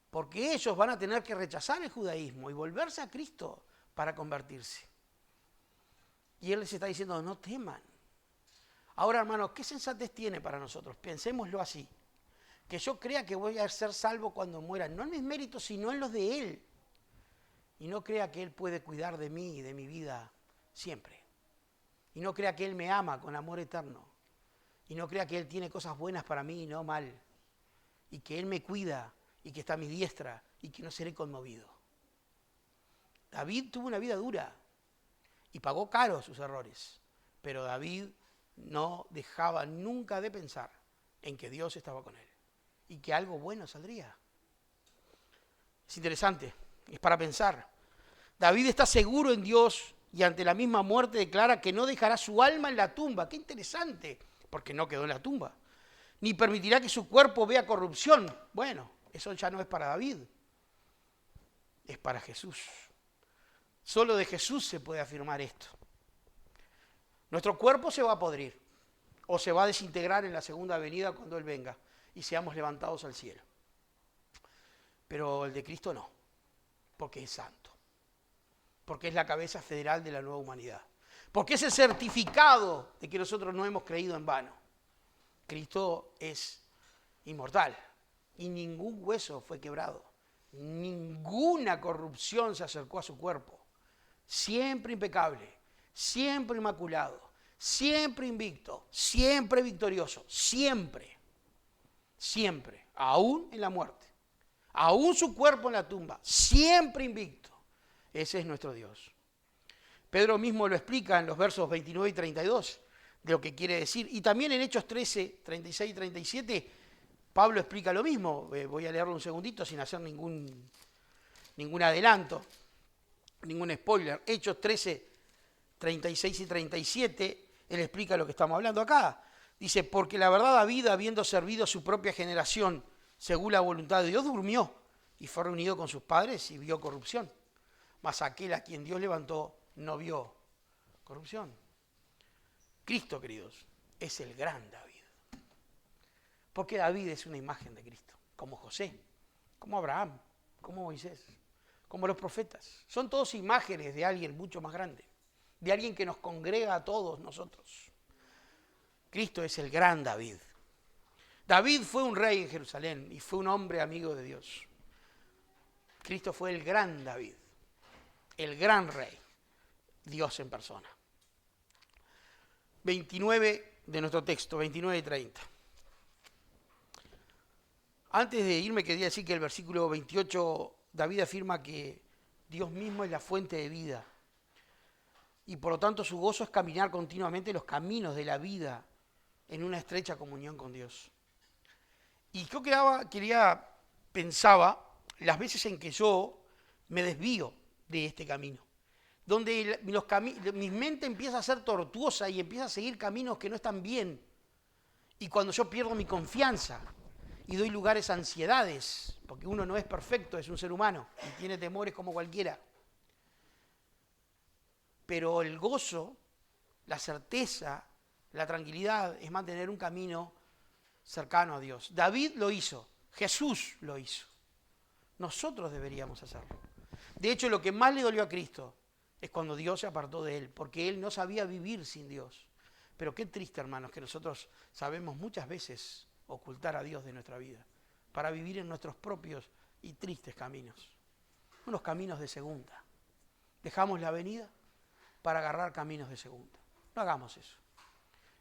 Porque ellos van a tener que rechazar el judaísmo y volverse a Cristo para convertirse. Y Él les está diciendo, no teman. Ahora, hermanos, ¿qué sensatez tiene para nosotros? Pensémoslo así. Que yo crea que voy a ser salvo cuando muera, no en mis méritos, sino en los de Él. Y no crea que Él puede cuidar de mí y de mi vida siempre. Y no crea que Él me ama con amor eterno. Y no crea que Él tiene cosas buenas para mí y no mal. Y que Él me cuida y que está a mi diestra y que no seré conmovido. David tuvo una vida dura y pagó caro sus errores. Pero David no dejaba nunca de pensar en que Dios estaba con él y que algo bueno saldría. Es interesante, es para pensar. David está seguro en Dios y ante la misma muerte declara que no dejará su alma en la tumba. Qué interesante, porque no quedó en la tumba. Ni permitirá que su cuerpo vea corrupción. Bueno, eso ya no es para David, es para Jesús. Solo de Jesús se puede afirmar esto. Nuestro cuerpo se va a podrir o se va a desintegrar en la segunda venida cuando Él venga y seamos levantados al cielo. Pero el de Cristo no, porque es santo, porque es la cabeza federal de la nueva humanidad, porque es el certificado de que nosotros no hemos creído en vano. Cristo es inmortal y ningún hueso fue quebrado, ninguna corrupción se acercó a su cuerpo. Siempre impecable, siempre inmaculado, siempre invicto, siempre victorioso, siempre, siempre, aún en la muerte, aún su cuerpo en la tumba, siempre invicto. Ese es nuestro Dios. Pedro mismo lo explica en los versos 29 y 32 de lo que quiere decir. Y también en Hechos 13, 36 y 37, Pablo explica lo mismo. Voy a leerlo un segundito sin hacer ningún adelanto. Ningún spoiler. Hechos 13, 36 y 37, él explica lo que estamos hablando acá. Dice, porque la verdad David, habiendo servido a su propia generación, según la voluntad de Dios, durmió y fue reunido con sus padres y vio corrupción. Mas aquel a quien Dios levantó no vio corrupción. Cristo, queridos, es el gran David. Porque David es una imagen de Cristo, como José, como Abraham, como Moisés, como los profetas. Son todos imágenes de alguien mucho más grande, de alguien que nos congrega a todos nosotros. Cristo es el gran David. David fue un rey en Jerusalén y fue un hombre amigo de Dios. Cristo fue el gran David, el gran rey, Dios en persona. 29 de nuestro texto, 29 y 30. Antes de irme quería decir que el versículo 28, David afirma que Dios mismo es la fuente de vida y por lo tanto su gozo es caminar continuamente los caminos de la vida en una estrecha comunión con Dios. Y yo pensaba las veces en que yo me desvío de este camino, donde mi mente empieza a ser tortuosa y empieza a seguir caminos que no están bien, y cuando yo pierdo mi confianza y doy lugares a ansiedades, porque uno no es perfecto, es un ser humano y tiene temores como cualquiera. Pero el gozo, la certeza La tranquilidad es mantener un camino cercano a Dios. David lo hizo, Jesús lo hizo. Nosotros deberíamos hacerlo. De hecho, lo que más le dolió a Cristo es cuando Dios se apartó de él, porque él no sabía vivir sin Dios. Pero qué triste, hermanos, que nosotros sabemos muchas veces ocultar a Dios de nuestra vida para vivir en nuestros propios y tristes caminos. Unos caminos de segunda. Dejamos la avenida para agarrar caminos de segunda. No hagamos eso.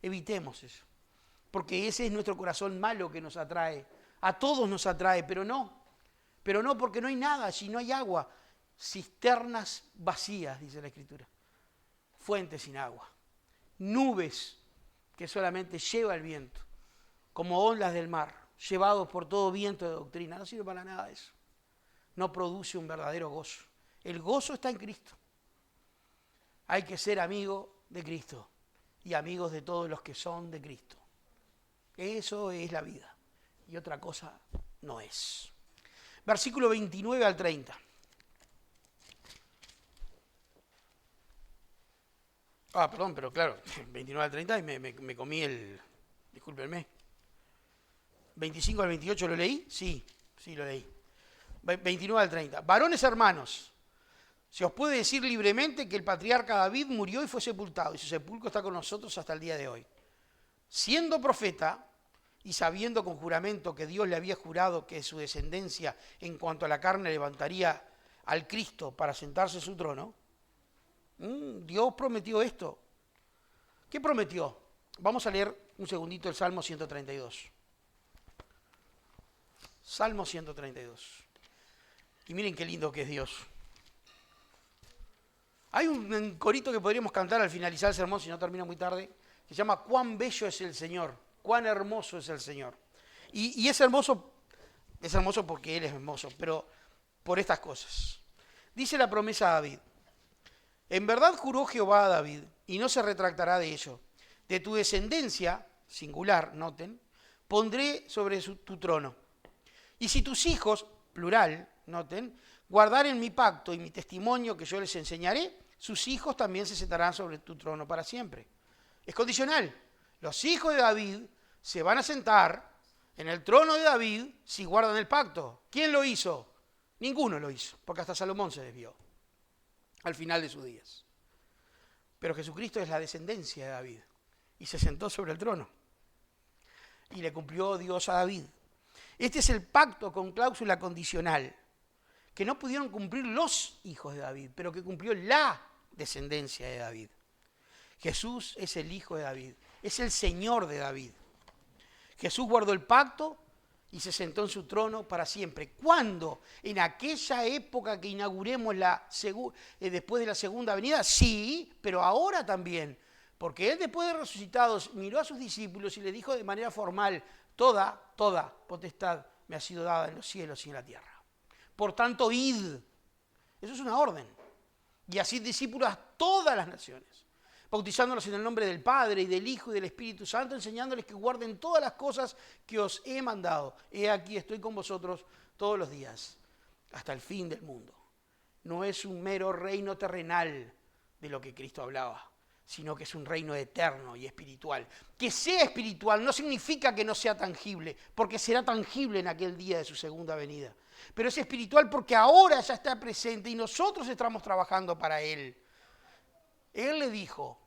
Evitemos eso. Porque ese es nuestro corazón malo que nos atrae. A todos nos atrae, pero no. Pero no, porque no hay nada allí, no hay agua. Cisternas vacías, dice la Escritura. Fuentes sin agua. Nubes que solamente lleva el viento. Como olas del mar, llevados por todo viento de doctrina. No sirve para nada eso. No produce un verdadero gozo. El gozo está en Cristo. Hay que ser amigo de Cristo y amigos de todos los que son de Cristo. Eso es la vida y otra cosa no es. Versículo 29 al 30. Perdón, pero claro, 29 al 30 y me comí discúlpenme. 25 al 28, ¿lo leí? Sí, lo leí. 29 al 30. Varones hermanos, se os puede decir libremente que el patriarca David murió y fue sepultado, y su sepulcro está con nosotros hasta el día de hoy. Siendo profeta y sabiendo con juramento que Dios le había jurado que su descendencia en cuanto a la carne levantaría al Cristo para sentarse en su trono, Dios prometió esto. ¿Qué prometió? Vamos a leer un segundito el Salmo 132. Salmo 132. Y miren qué lindo que es Dios. Hay un corito que podríamos cantar al finalizar el sermón, si no termina muy tarde, que se llama "Cuán bello es el Señor, cuán hermoso es el Señor". Y es hermoso porque Él es hermoso, pero por estas cosas. Dice la promesa a David: en verdad juró Jehová a David, y no se retractará de ello. De tu descendencia, singular, noten, pondré sobre tu trono. Y si tus hijos, plural, noten, guardaren mi pacto y mi testimonio que yo les enseñaré, sus hijos también se sentarán sobre tu trono para siempre. Es condicional. Los hijos de David se van a sentar en el trono de David si guardan el pacto. ¿Quién lo hizo? Ninguno lo hizo, porque hasta Salomón se desvió al final de sus días. Pero Jesucristo es la descendencia de David y se sentó sobre el trono. Y le cumplió Dios a David. Este es el pacto con cláusula condicional que no pudieron cumplir los hijos de David, pero que cumplió la descendencia de David. Jesús es el hijo de David, es el Señor de David. Jesús guardó el pacto y se sentó en su trono para siempre. ¿Cuándo? En aquella época que inauguremos después de la segunda venida, sí, pero ahora también. Porque Él, después de resucitados, miró a sus discípulos y les dijo de manera formal: toda potestad me ha sido dada en los cielos y en la tierra. Por tanto, id. Eso es una orden. Y haced discípulos a todas las naciones, bautizándolos en el nombre del Padre y del Hijo y del Espíritu Santo, enseñándoles que guarden todas las cosas que os he mandado. He aquí, estoy con vosotros todos los días, hasta el fin del mundo. No es un mero reino terrenal de lo que Cristo hablaba, sino que es un reino eterno y espiritual. Que sea espiritual no significa que no sea tangible, porque será tangible en aquel día de su segunda venida. Pero es espiritual porque ahora ya está presente y nosotros estamos trabajando para Él. Él le dijo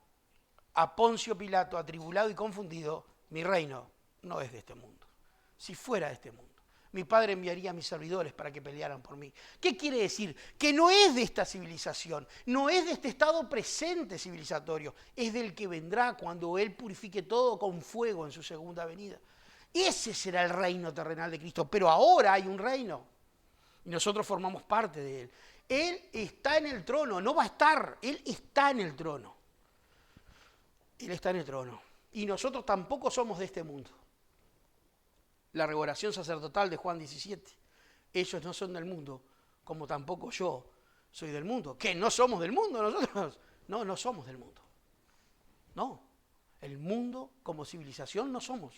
a Poncio Pilato, atribulado y confundido: mi reino no es de este mundo. Si fuera de este mundo, mi Padre enviaría a mis servidores para que pelearan por mí. ¿Qué quiere decir? Que no es de esta civilización, no es de este estado presente civilizatorio, es del que vendrá cuando Él purifique todo con fuego en su segunda venida. Ese será el reino terrenal de Cristo, pero ahora hay un reino y nosotros formamos parte de Él. Él está en el trono, no va a estar, Él está en el trono. Él está en el trono. Y nosotros tampoco somos de este mundo. La revelación sacerdotal de Juan 17. Ellos no son del mundo, como tampoco yo soy del mundo. ¿Qué? ¿No somos del mundo nosotros? No, no somos del mundo. No, el mundo como civilización no somos.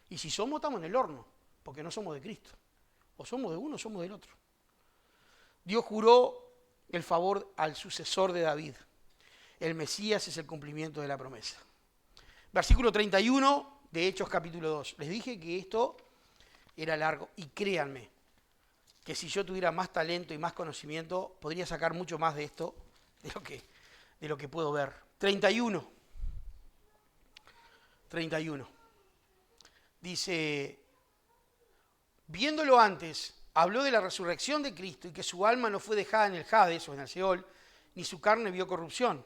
Y si somos, estamos en el horno, porque no somos de Cristo. O somos de uno o somos del otro. Dios juró el favor al sucesor de David. El Mesías es el cumplimiento de la promesa. Versículo 31 de Hechos capítulo 2. Les dije que esto era largo y créanme que si yo tuviera más talento y más conocimiento podría sacar mucho más de esto de lo que puedo ver. 31. Dice, viéndolo antes, habló de la resurrección de Cristo y que su alma no fue dejada en el Hades o en el Seol, ni su carne vio corrupción.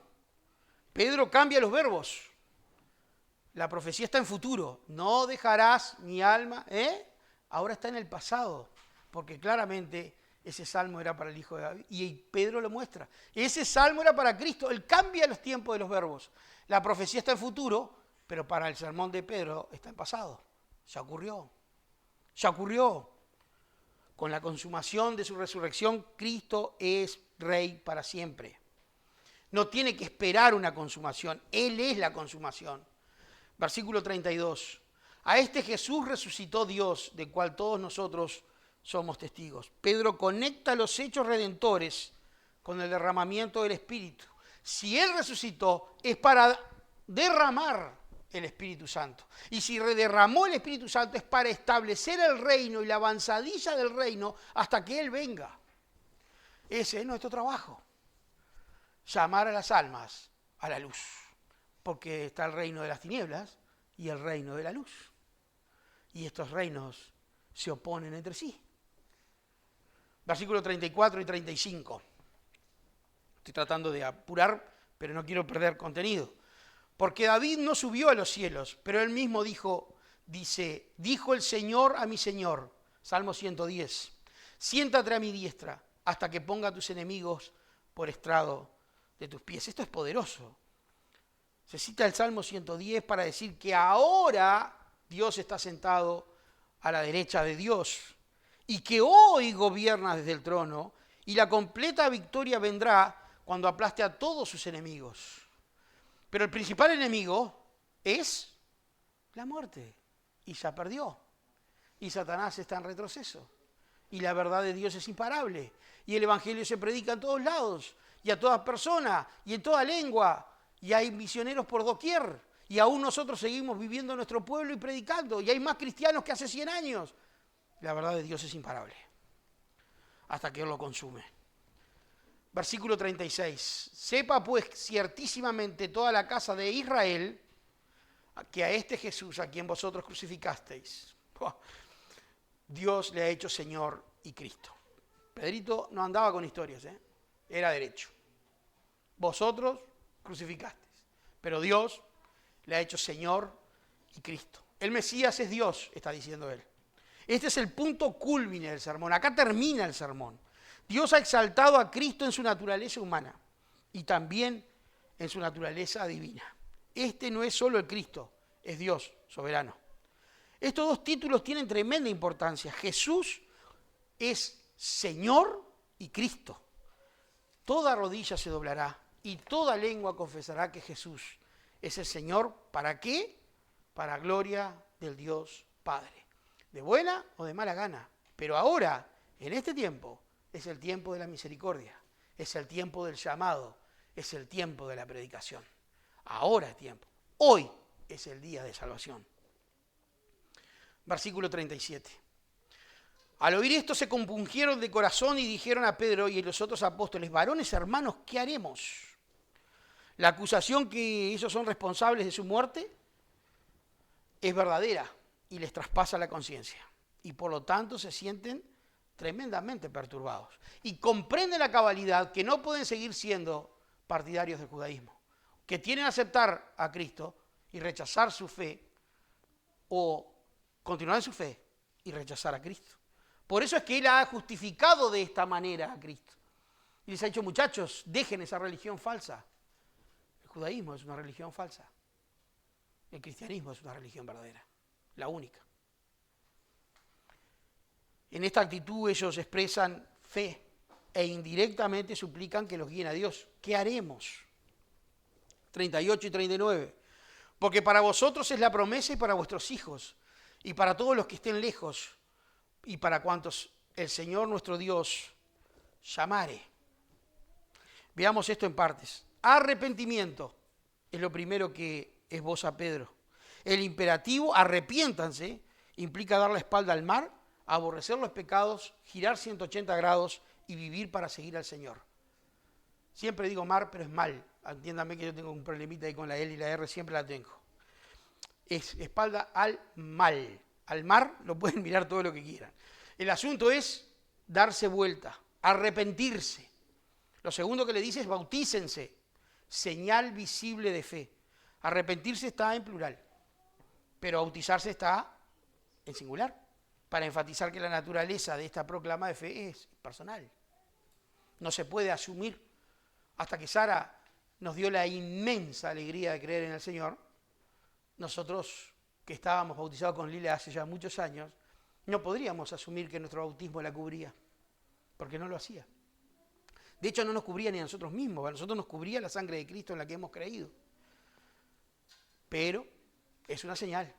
Pedro cambia los verbos. La profecía está en futuro. No dejarás mi alma, ahora está en el pasado, porque claramente ese salmo era para el hijo de David. Y Pedro lo muestra. Ese salmo era para Cristo. Él cambia los tiempos de los verbos. La profecía está en futuro, pero para el sermón de Pedro está en pasado. Ya ocurrió. Ya ocurrió. Con la consumación de su resurrección, Cristo es Rey para siempre. No tiene que esperar una consumación. Él es la consumación. Versículo 32. A este Jesús resucitó Dios, del cual todos nosotros somos testigos. Pedro conecta los hechos redentores con el derramamiento del Espíritu. Si Él resucitó, es para derramar el Espíritu Santo. Y si derramó el Espíritu Santo, es para establecer el reino y la avanzadilla del reino hasta que Él venga. Ese es nuestro trabajo. Llamar a las almas a la luz. Porque está el reino de las tinieblas y el reino de la luz. Y estos reinos se oponen entre sí. Versículos 34 y 35. Estoy tratando de apurar, pero no quiero perder contenido. Porque David no subió a los cielos, pero él mismo dijo el Señor a mi Señor, Salmo 110, siéntate a mi diestra hasta que ponga a tus enemigos por estrado de tus pies. Esto es poderoso. Se cita el Salmo 110 para decir que ahora Dios está sentado a la derecha de Dios y que hoy gobierna desde el trono y la completa victoria vendrá cuando aplaste a todos sus enemigos. Pero el principal enemigo es la muerte y ya perdió. Y Satanás está en retroceso. Y la verdad de Dios es imparable. Y el evangelio se predica en todos lados y a todas personas y en toda lengua. Y hay misioneros por doquier, y aún nosotros seguimos viviendo en nuestro pueblo y predicando, y hay más cristianos que hace 100 años. La verdad de Dios es imparable, hasta que Él lo consume. Versículo 36. Sepa pues ciertísimamente toda la casa de Israel que a este Jesús, a quien vosotros crucificasteis, Dios le ha hecho Señor y Cristo. Pedrito no andaba con historias, era derecho. Vosotros crucificasteis, pero Dios le ha hecho Señor y Cristo. El Mesías es Dios, está diciendo él. Este es el punto culmine del sermón. Acá termina el sermón. Dios ha exaltado a Cristo en su naturaleza humana y también en su naturaleza divina. Este no es solo el Cristo, es Dios soberano. Estos dos títulos tienen tremenda importancia. Jesús es Señor y Cristo. Toda rodilla se doblará y toda lengua confesará que Jesús es el Señor. ¿Para qué? Para gloria del Dios Padre. De buena o de mala gana. Pero ahora, en este tiempo, es el tiempo de la misericordia. Es el tiempo del llamado. Es el tiempo de la predicación. Ahora es tiempo. Hoy es el día de salvación. Versículo 37. Al oír esto se compungieron de corazón y dijeron a Pedro y a los otros apóstoles: varones hermanos, ¿qué haremos? La acusación que ellos son responsables de su muerte es verdadera y les traspasa la conciencia. Y por lo tanto se sienten tremendamente perturbados. Y comprenden la cabalidad que no pueden seguir siendo partidarios del judaísmo, que tienen que aceptar a Cristo y rechazar su fe, o continuar en su fe y rechazar a Cristo. Por eso es que Él ha justificado de esta manera a Cristo. Y les ha dicho: muchachos, dejen esa religión falsa. El judaísmo es una religión falsa. El cristianismo es una religión verdadera, la única. En esta actitud ellos expresan fe e indirectamente suplican que los guíen a Dios. ¿Qué haremos? 38 y 39. Porque para vosotros es la promesa y para vuestros hijos y para todos los que estén lejos y para cuantos el Señor nuestro Dios llamare. Veamos esto en partes. Arrepentimiento es lo primero que esboza Pedro. El imperativo, arrepiéntanse, implica dar la espalda al mar, aborrecer los pecados, girar 180 grados y vivir para seguir al Señor. Siempre digo mar, pero es mal. Entiéndame que yo tengo un problemita ahí con la L y la R, siempre la tengo. Es espalda al mal. Al mar lo pueden mirar todo lo que quieran. El asunto es darse vuelta, arrepentirse. Lo segundo que le dice es bautícense, señal visible de fe. Arrepentirse está en plural, pero bautizarse está en singular, para enfatizar que la naturaleza de esta proclama de fe es personal. No se puede asumir. Hasta que Sara nos dio la inmensa alegría de creer en el Señor, nosotros que estábamos bautizados con Lila hace ya muchos años, no podríamos asumir que nuestro bautismo la cubría, porque no lo hacía. De hecho, no nos cubría ni a nosotros mismos, a nosotros nos cubría la sangre de Cristo en la que hemos creído. Pero es una señal.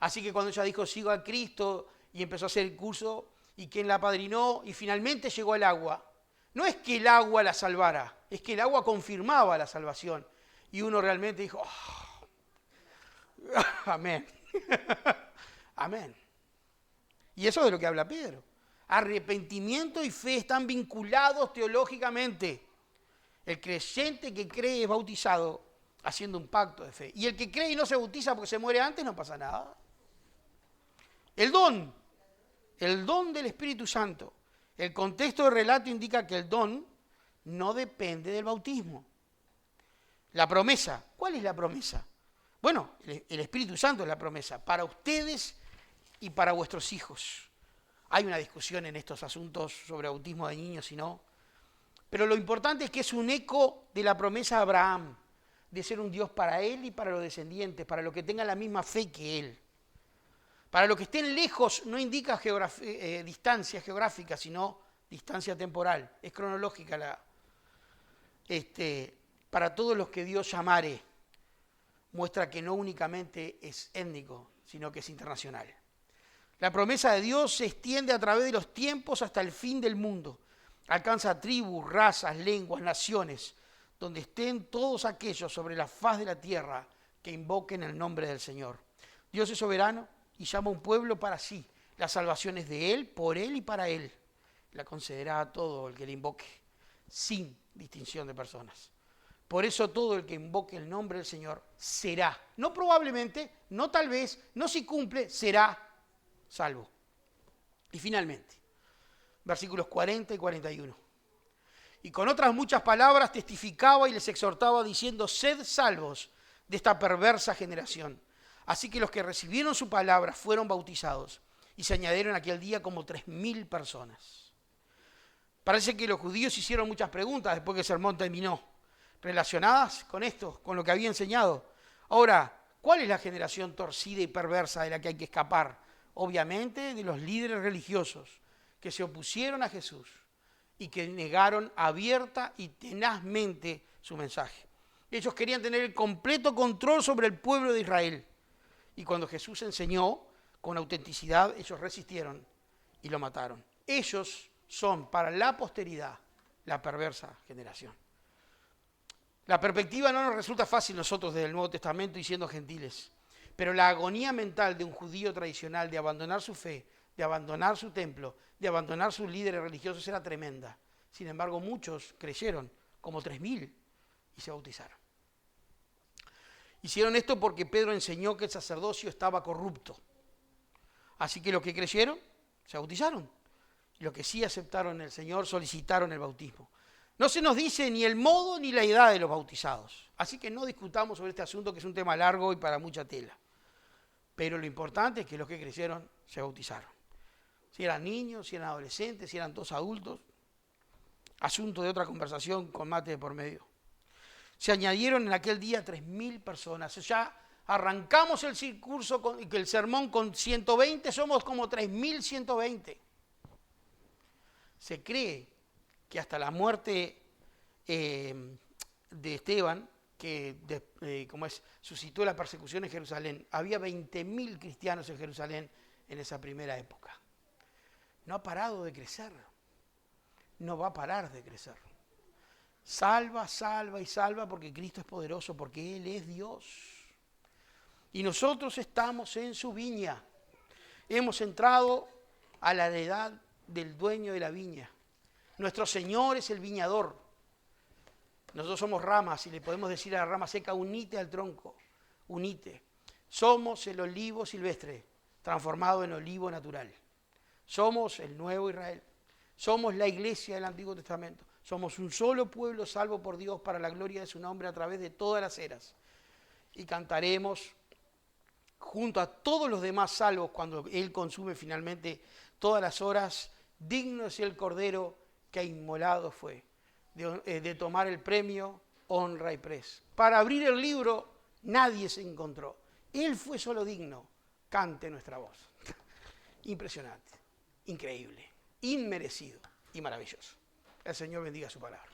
Así que cuando ella dijo, sigo a Cristo, y empezó a hacer el curso, y quien la apadrinó, y finalmente llegó al agua, no es que el agua la salvara, es que el agua confirmaba la salvación. Y uno realmente dijo, oh, amén, amén. Y eso es de lo que habla Pedro. Arrepentimiento y fe están vinculados teológicamente. El creyente que cree es bautizado haciendo un pacto de fe. Y el que cree y no se bautiza porque se muere antes, no pasa nada. El don del Espíritu Santo. El contexto del relato indica que el don no depende del bautismo. La promesa, ¿cuál es la promesa? Bueno, el Espíritu Santo es la promesa para ustedes y para vuestros hijos. Hay una discusión en estos asuntos sobre bautismo de niños y no. Pero lo importante es que es un eco de la promesa de Abraham, de ser un Dios para él y para los descendientes, para los que tengan la misma fe que él. Para los que estén lejos no indica distancia geográfica, sino distancia temporal. Es cronológica para todos los que Dios llamare, muestra que no únicamente es étnico, sino que es internacional. La promesa de Dios se extiende a través de los tiempos hasta el fin del mundo. Alcanza tribus, razas, lenguas, naciones, donde estén todos aquellos sobre la faz de la tierra que invoquen el nombre del Señor. Dios es soberano y llama a un pueblo para sí. La salvación es de Él, por Él y para Él. La concederá a todo el que le invoque, sin distinción de personas. Por eso todo el que invoque el nombre del Señor será, no probablemente, no tal vez, no si cumple, será salvo. Y finalmente, versículos 40 y 41. Y con otras muchas palabras testificaba y les exhortaba diciendo, sed salvos de esta perversa generación. Así que los que recibieron su palabra fueron bautizados y se añadieron aquel día como 3.000 personas. Parece que los judíos hicieron muchas preguntas después que el sermón terminó, relacionadas con esto, con lo que había enseñado. Ahora, ¿cuál es la generación torcida y perversa de la que hay que escapar? Obviamente de los líderes religiosos que se opusieron a Jesús y que negaron abierta y tenazmente su mensaje. Ellos querían tener el completo control sobre el pueblo de Israel. Y cuando Jesús enseñó con autenticidad, ellos resistieron y lo mataron. Ellos son para la posteridad la perversa generación. La perspectiva no nos resulta fácil nosotros desde el Nuevo Testamento y siendo gentiles, pero la agonía mental de un judío tradicional de abandonar su fe, de abandonar su templo, de abandonar sus líderes religiosos era tremenda. Sin embargo, muchos creyeron, como 3.000, y se bautizaron. Hicieron esto porque Pedro enseñó que el sacerdocio estaba corrupto. Así que los que creyeron se bautizaron. Y los que sí aceptaron el Señor solicitaron el bautismo. No se nos dice ni el modo ni la edad de los bautizados. Así que no discutamos sobre este asunto, que es un tema largo y para mucha tela. Pero lo importante es que los que crecieron se bautizaron. Si eran niños, si eran adolescentes, si eran todos adultos. Asunto de otra conversación con mate de por medio. Se añadieron en aquel día 3.000 personas. Ya arrancamos el sermón con 120, somos como 3.120. Se cree que hasta la muerte de Esteban, que suscitó la persecución en Jerusalén, había 20.000 cristianos en Jerusalén en esa primera época. No ha parado de crecer, no va a parar de crecer. Salva, salva y salva porque Cristo es poderoso, porque Él es Dios. Y nosotros estamos en su viña. Hemos entrado a la heredad del dueño de la viña. Nuestro Señor es el viñador. Nosotros somos ramas y le podemos decir a la rama seca, unite al tronco, unite. Somos el olivo silvestre, transformado en olivo natural. Somos el nuevo Israel. Somos la iglesia del Antiguo Testamento. Somos un solo pueblo salvo por Dios para la gloria de su nombre a través de todas las eras. Y cantaremos junto a todos los demás salvos cuando Él consume finalmente todas las horas, digno es el Cordero que inmolado fue, de tomar el premio, honra y pres. Para abrir el libro nadie se encontró. Él fue solo digno. Cante nuestra voz. Impresionante, increíble, inmerecido y maravilloso. El Señor bendiga su palabra.